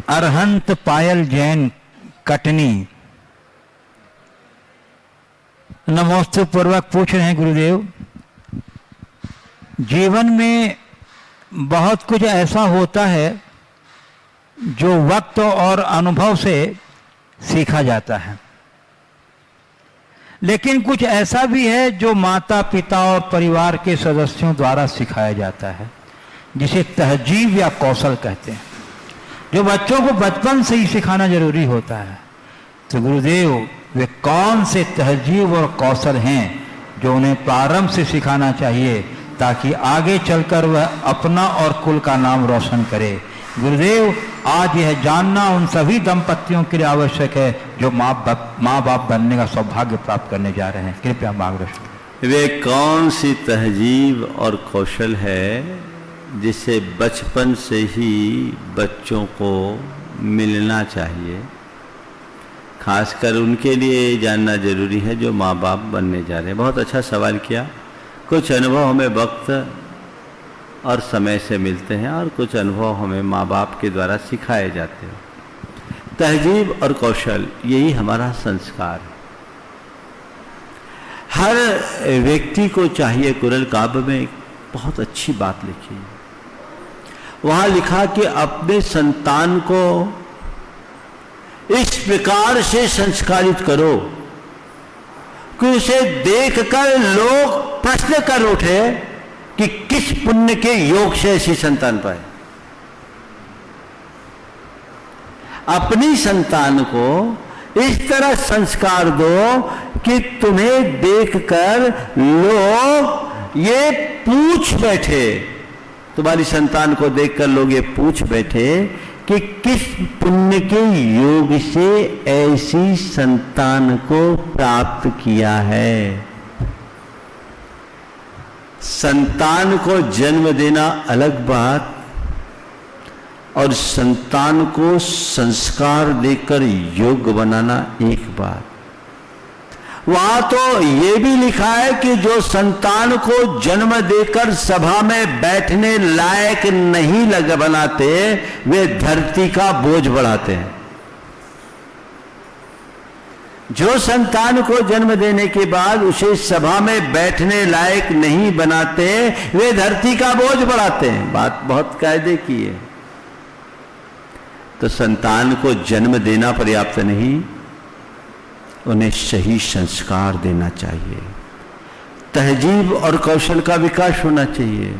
अरहंत पायल जैन कटनी नमोस्तु पूर्वक पूछ रहे हैं गुरुदेव, जीवन में बहुत कुछ ऐसा होता है जो वक्त और अनुभव से सीखा जाता है, लेकिन कुछ ऐसा भी है जो माता पिता और परिवार के सदस्यों द्वारा सिखाया जाता है, जिसे तहजीब या कौशल कहते हैं, जो बच्चों को बचपन से ही सिखाना जरूरी होता है। तो गुरुदेव, वे कौन से तहजीब और कौशल हैं जो उन्हें प्रारंभ से सिखाना चाहिए ताकि आगे चलकर वह अपना और कुल का नाम रोशन करे? गुरुदेव, आज यह जानना उन सभी दंपतियों के लिए आवश्यक है जो माँ बाप बनने का सौभाग्य प्राप्त करने जा रहे हैं। कृपया मार्गदर्शन। वे कौन सी तहजीब और कौशल है जिसे बचपन से ही बच्चों को मिलना चाहिए? खासकर उनके लिए जानना जरूरी है जो माँ बाप बनने जा रहे हैं। बहुत अच्छा सवाल किया। कुछ अनुभव हमें वक्त और समय से मिलते हैं और कुछ अनुभव हमें माँ बाप के द्वारा सिखाए जाते हैं। तहजीब और कौशल, यही हमारा संस्कार है। हर व्यक्ति को चाहिए, कुरल काव्य में बहुत अच्छी बात लिखी है, वहां लिखा कि अपने संतान को इस प्रकार से संस्कारित करो कि उसे देखकर लोग प्रश्न कर उठे कि किस पुण्य के योग से ऐसी संतान पाए। अपनी संतान को इस तरह संस्कार दो कि तुम्हें देखकर लोग ये पूछ बैठे, तुम्हारी संतान को देखकर लोग ये पूछ बैठे कि किस पुण्य के योग से ऐसी संतान को प्राप्त किया है। संतान को जन्म देना अलग बात और संतान को संस्कार देकर योग्य बनाना एक बात। वहां तो यह भी लिखा है कि जो संतान को जन्म देकर सभा में बैठने लायक नहीं बनाते वे धरती का बोझ बढ़ाते हैं। जो संतान को जन्म देने के बाद उसे सभा में बैठने लायक नहीं बनाते वे धरती का बोझ बढ़ाते हैं। बात बहुत कायदे की है। तो संतान को जन्म देना पर्याप्त नहीं, उन्हें सही संस्कार देना चाहिए, तहजीब और कौशल का विकास होना चाहिए,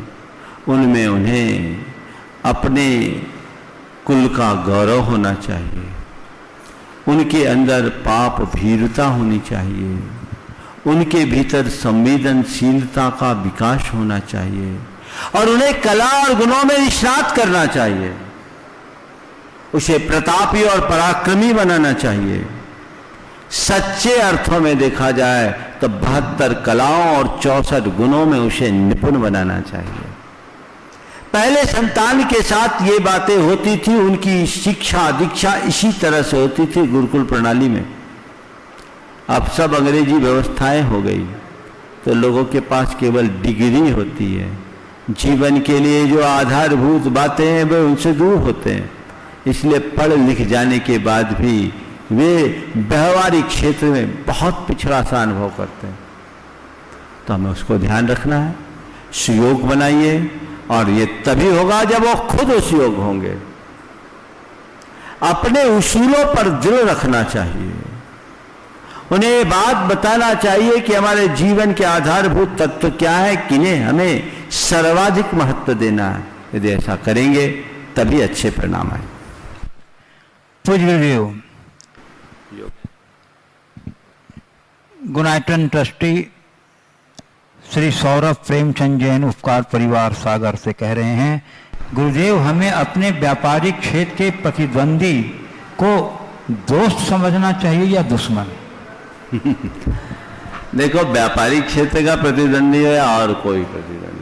उनमें उन्हें अपने कुल का गौरव होना चाहिए, उनके अंदर पाप भीरुता होनी चाहिए, उनके भीतर संवेदनशीलता का विकास होना चाहिए और उन्हें कला और गुणों में निष्णात करना चाहिए। उसे प्रतापी और पराक्रमी बनाना चाहिए। सच्चे अर्थों में देखा जाए तो 72 कलाओं और 64 गुणों में उसे निपुण बनाना चाहिए। पहले संतान के साथ ये बातें होती थी, उनकी शिक्षा दीक्षा इसी तरह से होती थी गुरुकुल प्रणाली में। अब सब अंग्रेजी व्यवस्थाएं हो गई तो लोगों के पास केवल डिग्री होती है। जीवन के लिए जो आधारभूत बातें हैं वे उनसे दूर होते हैं। इसलिए पढ़ लिख जाने के बाद भी वे व्यवहारिक क्षेत्र में बहुत पिछड़ा सा अनुभव करते हैं। तो हमें उसको ध्यान रखना है। सुयोग बनाइए और ये तभी होगा जब वो खुद उस योग होंगे। अपने उसूलों पर दिल रखना चाहिए। उन्हें ये बात बताना चाहिए कि हमारे जीवन के आधारभूत तत्व क्या है, किन्हें हमें सर्वाधिक महत्व देना है। यदि ऐसा करेंगे तभी अच्छे परिणाम आए। पूज्य गुरुदेव, गुणायतन ट्रस्टी श्री सौरभ प्रेमचंद जैन उपकार परिवार सागर से कह रहे हैं, गुरुदेव हमें अपने व्यापारिक क्षेत्र के प्रतिद्वंदी को दोस्त समझना चाहिए या दुश्मन? देखो, व्यापारिक क्षेत्र का प्रतिद्वंदी है और कोई प्रतिद्वंदी,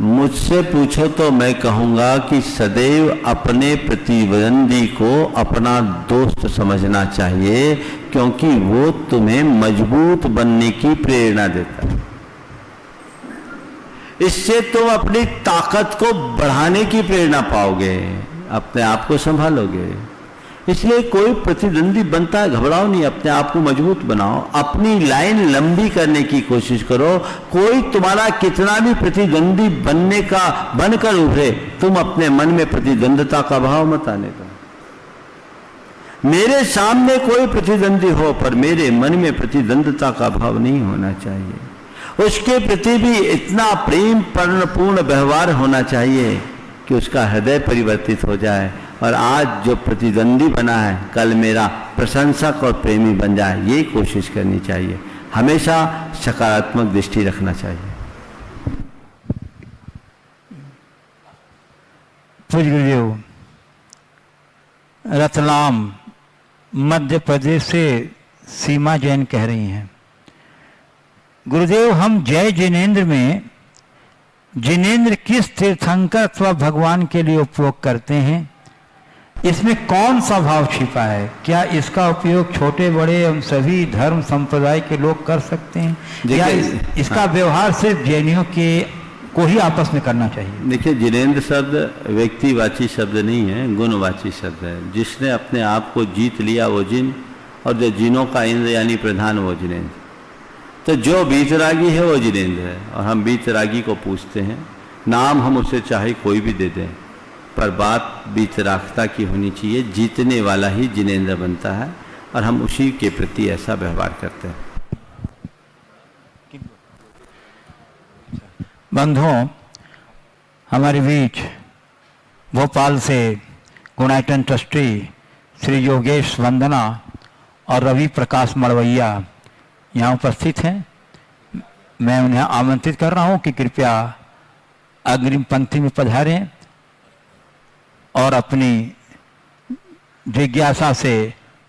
मुझसे पूछो तो मैं कहूंगा कि सदैव अपने प्रतिद्वंदी को अपना दोस्त समझना चाहिए, क्योंकि वो तुम्हें मजबूत बनने की प्रेरणा देता है। इससे तुम अपनी ताकत को बढ़ाने की प्रेरणा पाओगे, अपने आप को संभालोगे। इसलिए कोई प्रतिद्वंदी बनता है, घबराओ नहीं, अपने आप को मजबूत बनाओ, अपनी लाइन लंबी करने की कोशिश करो। कोई तुम्हारा कितना भी प्रतिद्वंदी बनकर उभरे, तुम अपने मन में प्रतिद्वंदता का भाव मत आने दो। मेरे सामने कोई प्रतिद्वंदी हो पर मेरे मन में प्रतिद्वंदता का भाव नहीं होना चाहिए। उसके प्रति भी इतना प्रेम पूर्ण व्यवहार होना चाहिए कि उसका हृदय परिवर्तित हो जाए और आज जो प्रतिद्वंदी बना है कल मेरा प्रशंसक और प्रेमी बन जाए। ये कोशिश करनी चाहिए। हमेशा सकारात्मक दृष्टि रखना चाहिए। पूज्य गुरुदेव, रतलाम मध्य प्रदेश से सीमा जैन कह रही हैं, गुरुदेव हम जय जिनेन्द्र में जिनेन्द्र किस तीर्थंकर अथवा भगवान के लिए उपयोग करते हैं? इसमें कौन सा भाव छिपा है? क्या इसका उपयोग छोटे बड़े एवं सभी धर्म संप्रदाय के लोग कर सकते हैं या इसका व्यवहार सिर्फ जैनियों के को ही आपस में करना चाहिए? देखिए, जिनेन्द्र शब्द व्यक्तिवाची शब्द नहीं है, गुणवाची शब्द है। जिसने अपने आप को जीत लिया वो जिन, और जो जिनों का इंद्र यानी प्रधान वो जिनेन्द्र। तो जो बीतरागी है वो जिनेन्द्र है और हम बीतरागी को पूछते हैं। नाम हम उसे चाहे कोई भी दे दें, पर बात बीतरागता की होनी चाहिए। जीतने वाला ही जिनेन्द्र बनता है और हम उसी के प्रति ऐसा व्यवहार करते हैं। बंधुओं, हमारे बीच भोपाल से गुणायतन ट्रस्टी श्री योगेश वंदना और रवि प्रकाश मड़वैया यहाँ उपस्थित हैं। मैं उन्हें आमंत्रित कर रहा हूँ कि कृपया अग्रिम पंक्ति में पधारें और अपनी जिज्ञासा से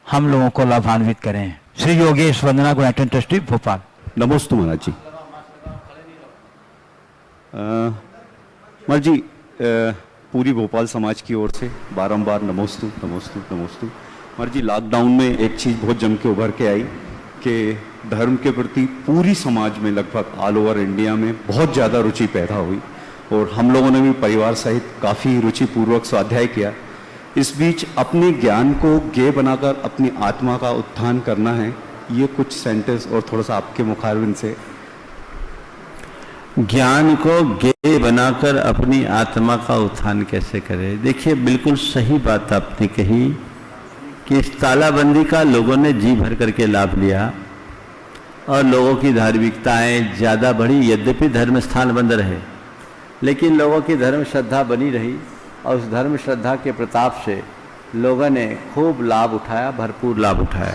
हम लोगों को लाभान्वित करें। श्री योगेश वंदना, गुणायतन ट्रस्टी, भोपाल। नमोस्तु महाराज जी। महाराज जी, पूरी भोपाल समाज की ओर से बारंबार नमोस्तु नमोस्तु नमोस्तु। महाराज जी, लॉकडाउन में एक चीज़ बहुत जम के उभर के आई कि धर्म के प्रति पूरी समाज में लगभग ऑल ओवर इंडिया में बहुत ज़्यादा रुचि पैदा हुई और हम लोगों ने भी परिवार सहित काफ़ी रुचिपूर्वक स्वाध्याय किया। इस बीच अपने ज्ञान को ज्ञेय बनाकर अपनी आत्मा का उत्थान करना है, ये कुछ सेंटेंस और थोड़ा सा आपके मुखारबिन से। ज्ञान को ज्ञेय बनाकर अपनी आत्मा का उत्थान कैसे करें। देखिए, बिल्कुल सही बात आपने कही कि इस तालाबंदी का लोगों ने जी भर करके लाभ लिया और लोगों की धार्मिकताएं ज़्यादा बढ़ी। यद्यपि धर्म स्थान बंद रहे, लेकिन लोगों की धर्म श्रद्धा बनी रही और उस धर्म श्रद्धा के प्रताप से लोगों ने खूब लाभ उठाया, भरपूर लाभ उठाया।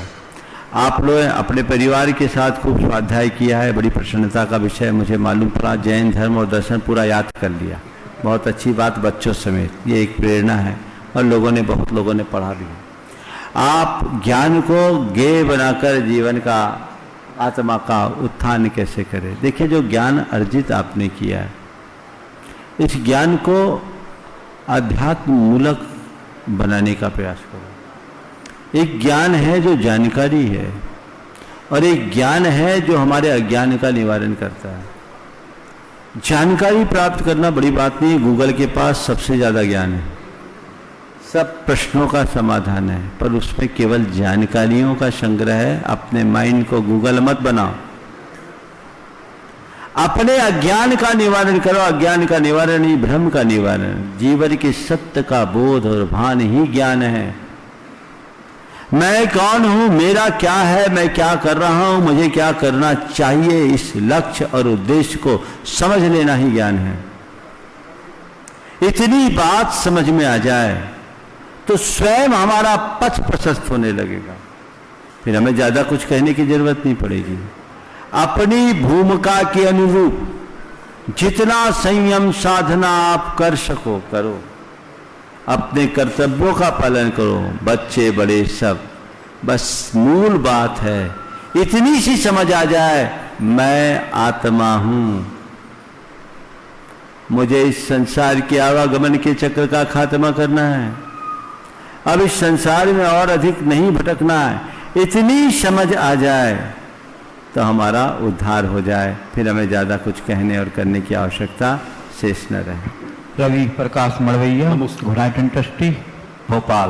आप लोग अपने परिवार के साथ खूब स्वाध्याय किया है, बड़ी प्रसन्नता का विषय मुझे मालूम पड़ा। जैन धर्म और दर्शन पूरा याद कर लिया, बहुत अच्छी बात, बच्चों समेत। ये एक प्रेरणा है और बहुत लोगों ने पढ़ा भी है। आप ज्ञान को ज्ञेय बनाकर जीवन का, आत्मा का उत्थान कैसे करें। देखिए, जो ज्ञान अर्जित आपने किया है, इस ज्ञान को अध्यात्म मूलक बनाने का प्रयास करो। एक ज्ञान है जो जानकारी है और एक ज्ञान है जो हमारे अज्ञान का निवारण करता है। जानकारी प्राप्त करना बड़ी बात नहीं है, गूगल के पास सबसे ज़्यादा ज्ञान है, सब प्रश्नों का समाधान है, पर उसमें केवल जानकारियों का संग्रह है। अपने माइंड को गूगल मत बनाओ, अपने अज्ञान का निवारण करो। अज्ञान का निवारण ही भ्रम का निवारण, जीवन के सत्य का बोध और भान ही ज्ञान है। मैं कौन हूं, मेरा क्या है, मैं क्या कर रहा हूं, मुझे क्या करना चाहिए, इस लक्ष्य और उद्देश्य को समझ लेना ही ज्ञान है। इतनी बात समझ में आ जाए तो स्वयं हमारा पथ प्रशस्त होने लगेगा, फिर हमें ज्यादा कुछ कहने की जरूरत नहीं पड़ेगी। अपनी भूमिका के अनुरूप जितना संयम साधना आप कर सको करो, अपने कर्तव्यों का पालन करो, बच्चे बड़े सब। बस मूल बात है इतनी सी समझ आ जाए, मैं आत्मा हूं, मुझे इस संसार के आवागमन के चक्र का खात्मा करना है, अब इस संसार में और अधिक नहीं भटकना है। इतनी समझ आ जाए तो हमारा उद्धार हो जाए, फिर हमें ज़्यादा कुछ कहने और करने की आवश्यकता शेष न रहे। रवि प्रकाश मड़वैया, गुणायतन ट्रस्टी, भोपाल।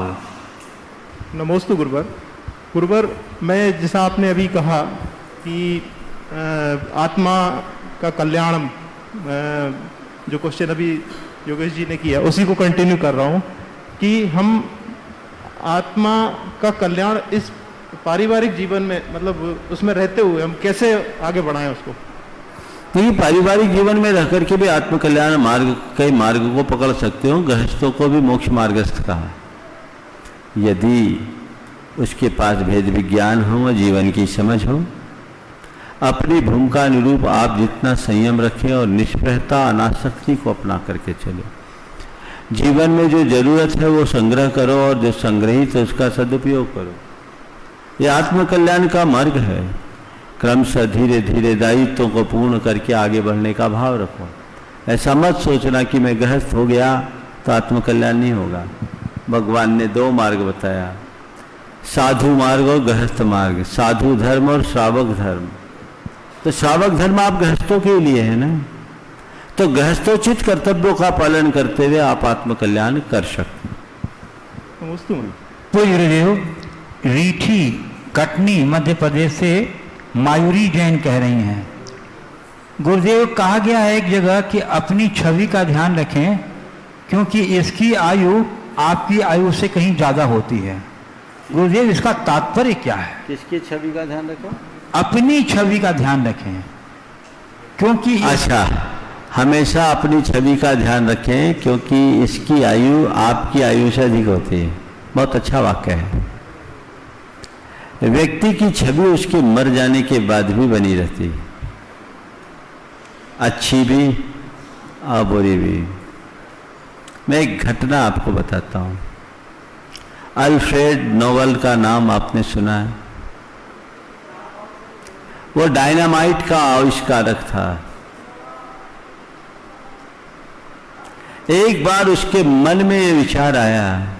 नमोस्तु गुरुवर। गुरुवर, मैं जैसा आपने अभी कहा कि आत्मा का कल्याण, जो क्वेश्चन अभी योगेश जी ने किया उसी को कंटिन्यू कर रहा हूँ कि हम आत्मा का कल्याण इस पारिवारिक जीवन में, मतलब उसमें रहते हुए हम कैसे आगे बढ़ाएं उसको। नहीं, पारिवारिक जीवन में रह करके भी आत्म कल्याण मार्ग, कई मार्ग को पकड़ सकते हो। गृहस्थों को भी मोक्ष मार्गस्थ कहा, यदि उसके पास भेद विज्ञान हो, जीवन की समझ हो। अपनी भूमिका अनुरूप आप जितना संयम रखें और निष्प्रहता, अनासक्ति को अपना करके चले। जीवन में जो जरूरत है वो संग्रह करो और जो संग्रहित है उसका सदुपयोग करो। ये आत्म कल्याण का मार्ग है। क्रमशः धीरे धीरे दायित्वों को पूर्ण करके आगे बढ़ने का भाव रखो। ऐसा मत सोचना कि मैं गृहस्थ हो गया तो आत्म कल्याण नहीं होगा। भगवान ने दो मार्ग बताया, साधु मार्ग और गृहस्थ मार्ग, साधु धर्म और श्रावक धर्म। तो श्रावक धर्म आप गृहस्थों के लिए है ना, तो गृहस्थोचित कर्तव्यों का पालन करते हुए आप आत्म कल्याण कर सकते। पूज्य रीठी कटनी मध्य प्रदेश से मायूरी जैन कह रही हैं, गुरुदेव कहा गया है एक जगह कि अपनी छवि का ध्यान रखें क्योंकि इसकी आयु आपकी आयु से कहीं ज्यादा होती है। गुरुदेव इसका तात्पर्य क्या है? किसकी छवि का ध्यान रखो? अपनी छवि का ध्यान रखें क्योंकि अच्छा, हमेशा अपनी छवि का ध्यान रखें, क्योंकि इसकी आयु आपकी आयु से अधिक होती है। बहुत अच्छा वाक्य है। व्यक्ति की छवि उसके मर जाने के बाद भी बनी रहती, अच्छी भी और बुरी भी। मैं एक घटना आपको बताता हूं। अल्फ्रेड नोबेल का नाम आपने सुना है? वो डायनामाइट का आविष्कारक था। एक बार उसके मन में ये विचार आया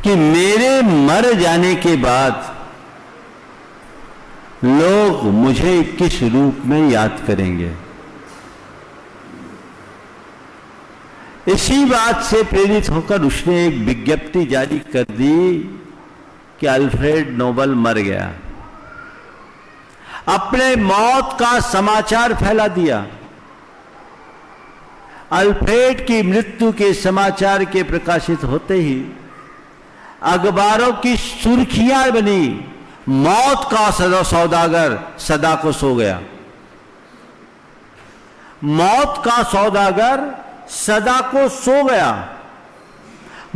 कि मेरे मर जाने के बाद लोग मुझे किस रूप में याद करेंगे। इसी बात से प्रेरित होकर उसने एक विज्ञप्ति जारी कर दी कि अल्फ्रेड नोबेल मर गया। अपने मौत का समाचार फैला दिया। अल्फ्रेड की मृत्यु के समाचार के प्रकाशित होते ही अखबारों की सुर्खियां बनी, मौत का सौदागर सदा को सो गया। मौत का सौदागर सदा को सो गया।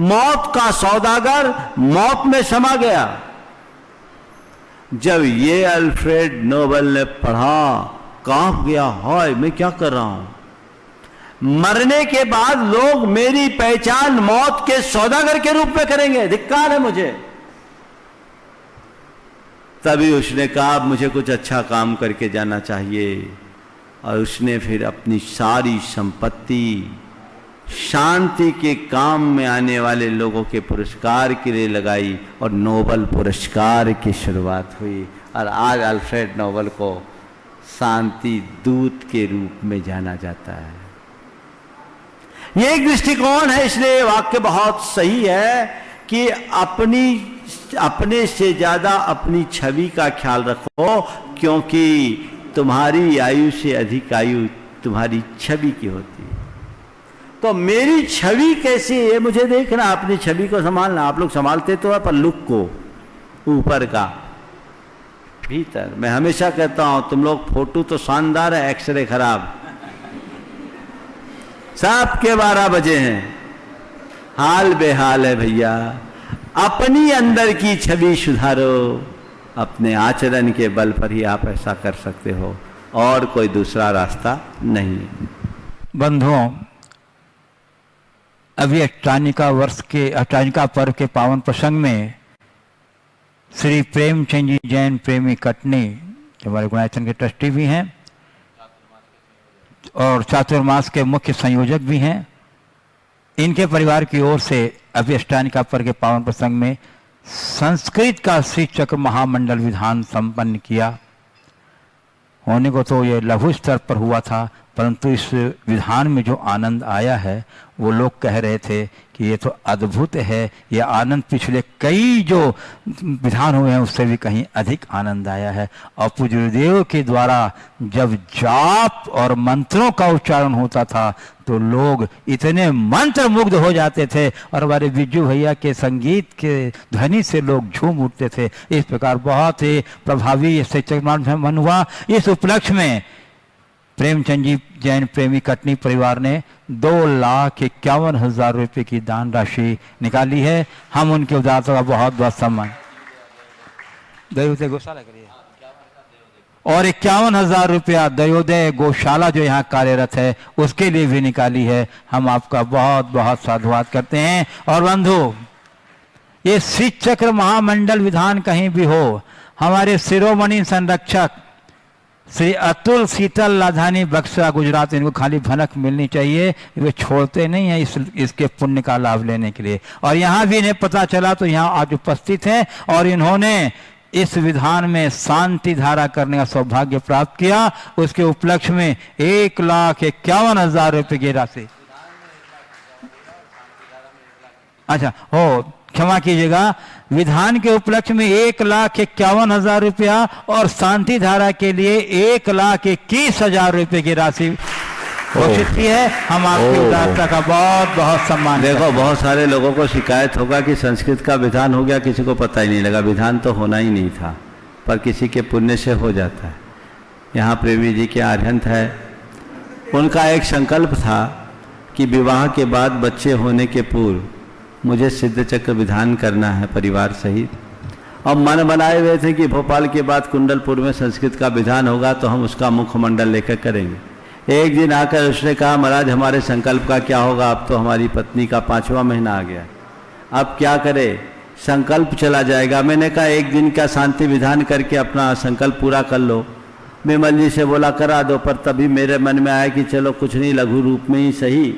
मौत का सौदागर मौत में समा गया। जब ये अल्फ्रेड नोबेल ने पढ़ा, कांप गया, हाय मैं क्या कर रहा हूं। मरने के बाद लोग मेरी पहचान मौत के सौदागर के रूप में करेंगे, धिक्कार है मुझे। तभी उसने कहा मुझे कुछ अच्छा काम करके जाना चाहिए, और उसने फिर अपनी सारी संपत्ति शांति के काम में आने वाले लोगों के पुरस्कार के लिए लगाई, और नोबेल पुरस्कार की शुरुआत हुई। और आज अल्फ्रेड नोबेल को शांति दूत के रूप में जाना जाता है। ये एक दृष्टिकोण है, इसलिए वाक्य बहुत सही है कि अपने से ज्यादा अपनी छवि का ख्याल रखो, क्योंकि तुम्हारी आयु से अधिक आयु तुम्हारी छवि की होती है। तो मेरी छवि कैसी है मुझे देखना, अपनी छवि को संभालना। आप लोग संभालते तो है, पर लुक को, ऊपर का, भीतर। मैं हमेशा कहता हूं तुम लोग फोटो तो शानदार है, एक्सरे खराब। सबके 12 बजे हैं, हाल बेहाल है भैया। अपनी अंदर की छवि सुधारो, अपने आचरण के बल पर ही आप ऐसा कर सकते हो, और कोई दूसरा रास्ता नहीं। बंधुओं, अभी अष्टानिका पर्व के पावन प्रसंग में श्री प्रेमचंद जी जैन प्रेमी कटनी, जो हमारे गुणायतन के ट्रस्टी भी हैं और चातुर्मास के मुख्य संयोजक भी हैं, इनके परिवार की ओर से अभी अष्टानिका पर्व के पावन प्रसंग में संस्कृत का श्री चक्र महामंडल विधान संपन्न किया। होने को तो ये लघु स्तर पर हुआ था, परंतु इस विधान में जो आनंद आया है वो लोग कह रहे थे कि ये तो अद्भुत है। ये आनंद पिछले कई जो विधान हुए हैं उससे भी कहीं अधिक आनंद आया है। और पूज्य गुरुदेव के द्वारा जब जाप और मंत्रों का उच्चारण होता था तो लोग इतने मंत्र मुग्ध हो जाते थे, और हमारे बिज्जू भैया के संगीत के ध्वनि से लोग झूम उठते थे। इस प्रकार बहुत ही प्रभावी इससे चक्रमान हुआ। इस उपलक्ष्य में प्रेमचंद जी जैन प्रेमी कटनी परिवार ने 2,51,000 रुपये की दान राशि निकाली है। हम उनके उदारता का बहुत बहुत सम्मान। दयोदय गौशाला करिए। और 51,000 रुपया दयोदय गौशाला जो यहाँ कार्यरत है उसके लिए भी निकाली है। हम आपका बहुत बहुत साधुवाद करते हैं। और बंधु, ये श्री चक्र महामंडल विधान कहीं भी हो, हमारे शिरोमणि संरक्षक श्री अतुल शीतल लाधानी बक्सा गुजरात, इनको खाली भनक मिलनी चाहिए, वे छोड़ते नहीं हैं इसके पुण्य का लाभ लेने के लिए। और यहाँ भी इन्हें पता चला तो यहाँ आज उपस्थित हैं, और इन्होंने इस विधान में शांति धारा करने का सौभाग्य प्राप्त किया। उसके उपलक्ष्य में 1,51,000 रुपये की राशि। अच्छा हो, क्षमा कीजिएगा, विधान के उपलक्ष्य में 1,51,000 रुपया और शांति धारा के लिए 1,21,000 रुपये की राशि घोषित की है। हम आपकी उदारता का बहुत बहुत सम्मान। देखो, बहुत सारे लोगों को शिकायत होगा कि संस्कृत का विधान हो गया, किसी को पता ही नहीं लगा। विधान तो होना ही नहीं था, पर किसी के पुण्य से हो जाता है। यहाँ प्रेमी जी के आर्यंत है, उनका एक संकल्प था कि विवाह के बाद बच्चे होने के पूर्व मुझे सिद्ध चक्र विधान करना है परिवार सहित। और मन बनाए हुए थे कि भोपाल के बाद कुंडलपुर में संस्कृत का विधान होगा तो हम उसका मुखमंडल लेकर करेंगे। एक दिन आकर उसने कहा, महाराज हमारे संकल्प का क्या होगा, अब तो हमारी पत्नी का 5वां महीना आ गया, अब क्या करे, संकल्प चला जाएगा। मैंने कहा एक दिन का शांति विधान करके अपना संकल्प पूरा कर लो। विमल जी से बोला करा दो, पर तभी मेरे मन में आया कि चलो कुछ नहीं, लघु रूप में ही सही,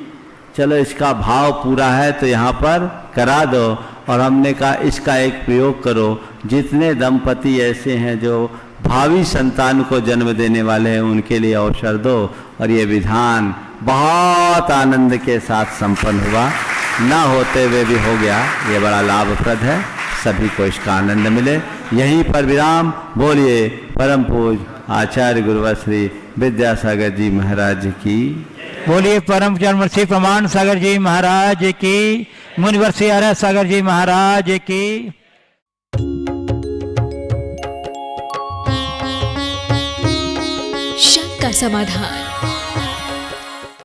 चलो इसका भाव पूरा है तो यहाँ पर करा दो। और हमने कहा इसका एक प्रयोग करो, जितने दंपति ऐसे हैं जो भावी संतान को जन्म देने वाले हैं उनके लिए अवसर दो। और ये विधान बहुत आनंद के साथ संपन्न हुआ, ना होते हुए भी हो गया। ये बड़ा लाभप्रद है, सभी को इसका आनंद मिले। यहीं पर विराम। बोलिए परम पूज आचार्य गुरुवर श्री विद्यासागर जी महाराज की। बोलिए परम जन्म श्री प्रमाण सागर जी महाराज की, मुनिवर श्री आर्य सागर जी महाराज की। शक का समाधान।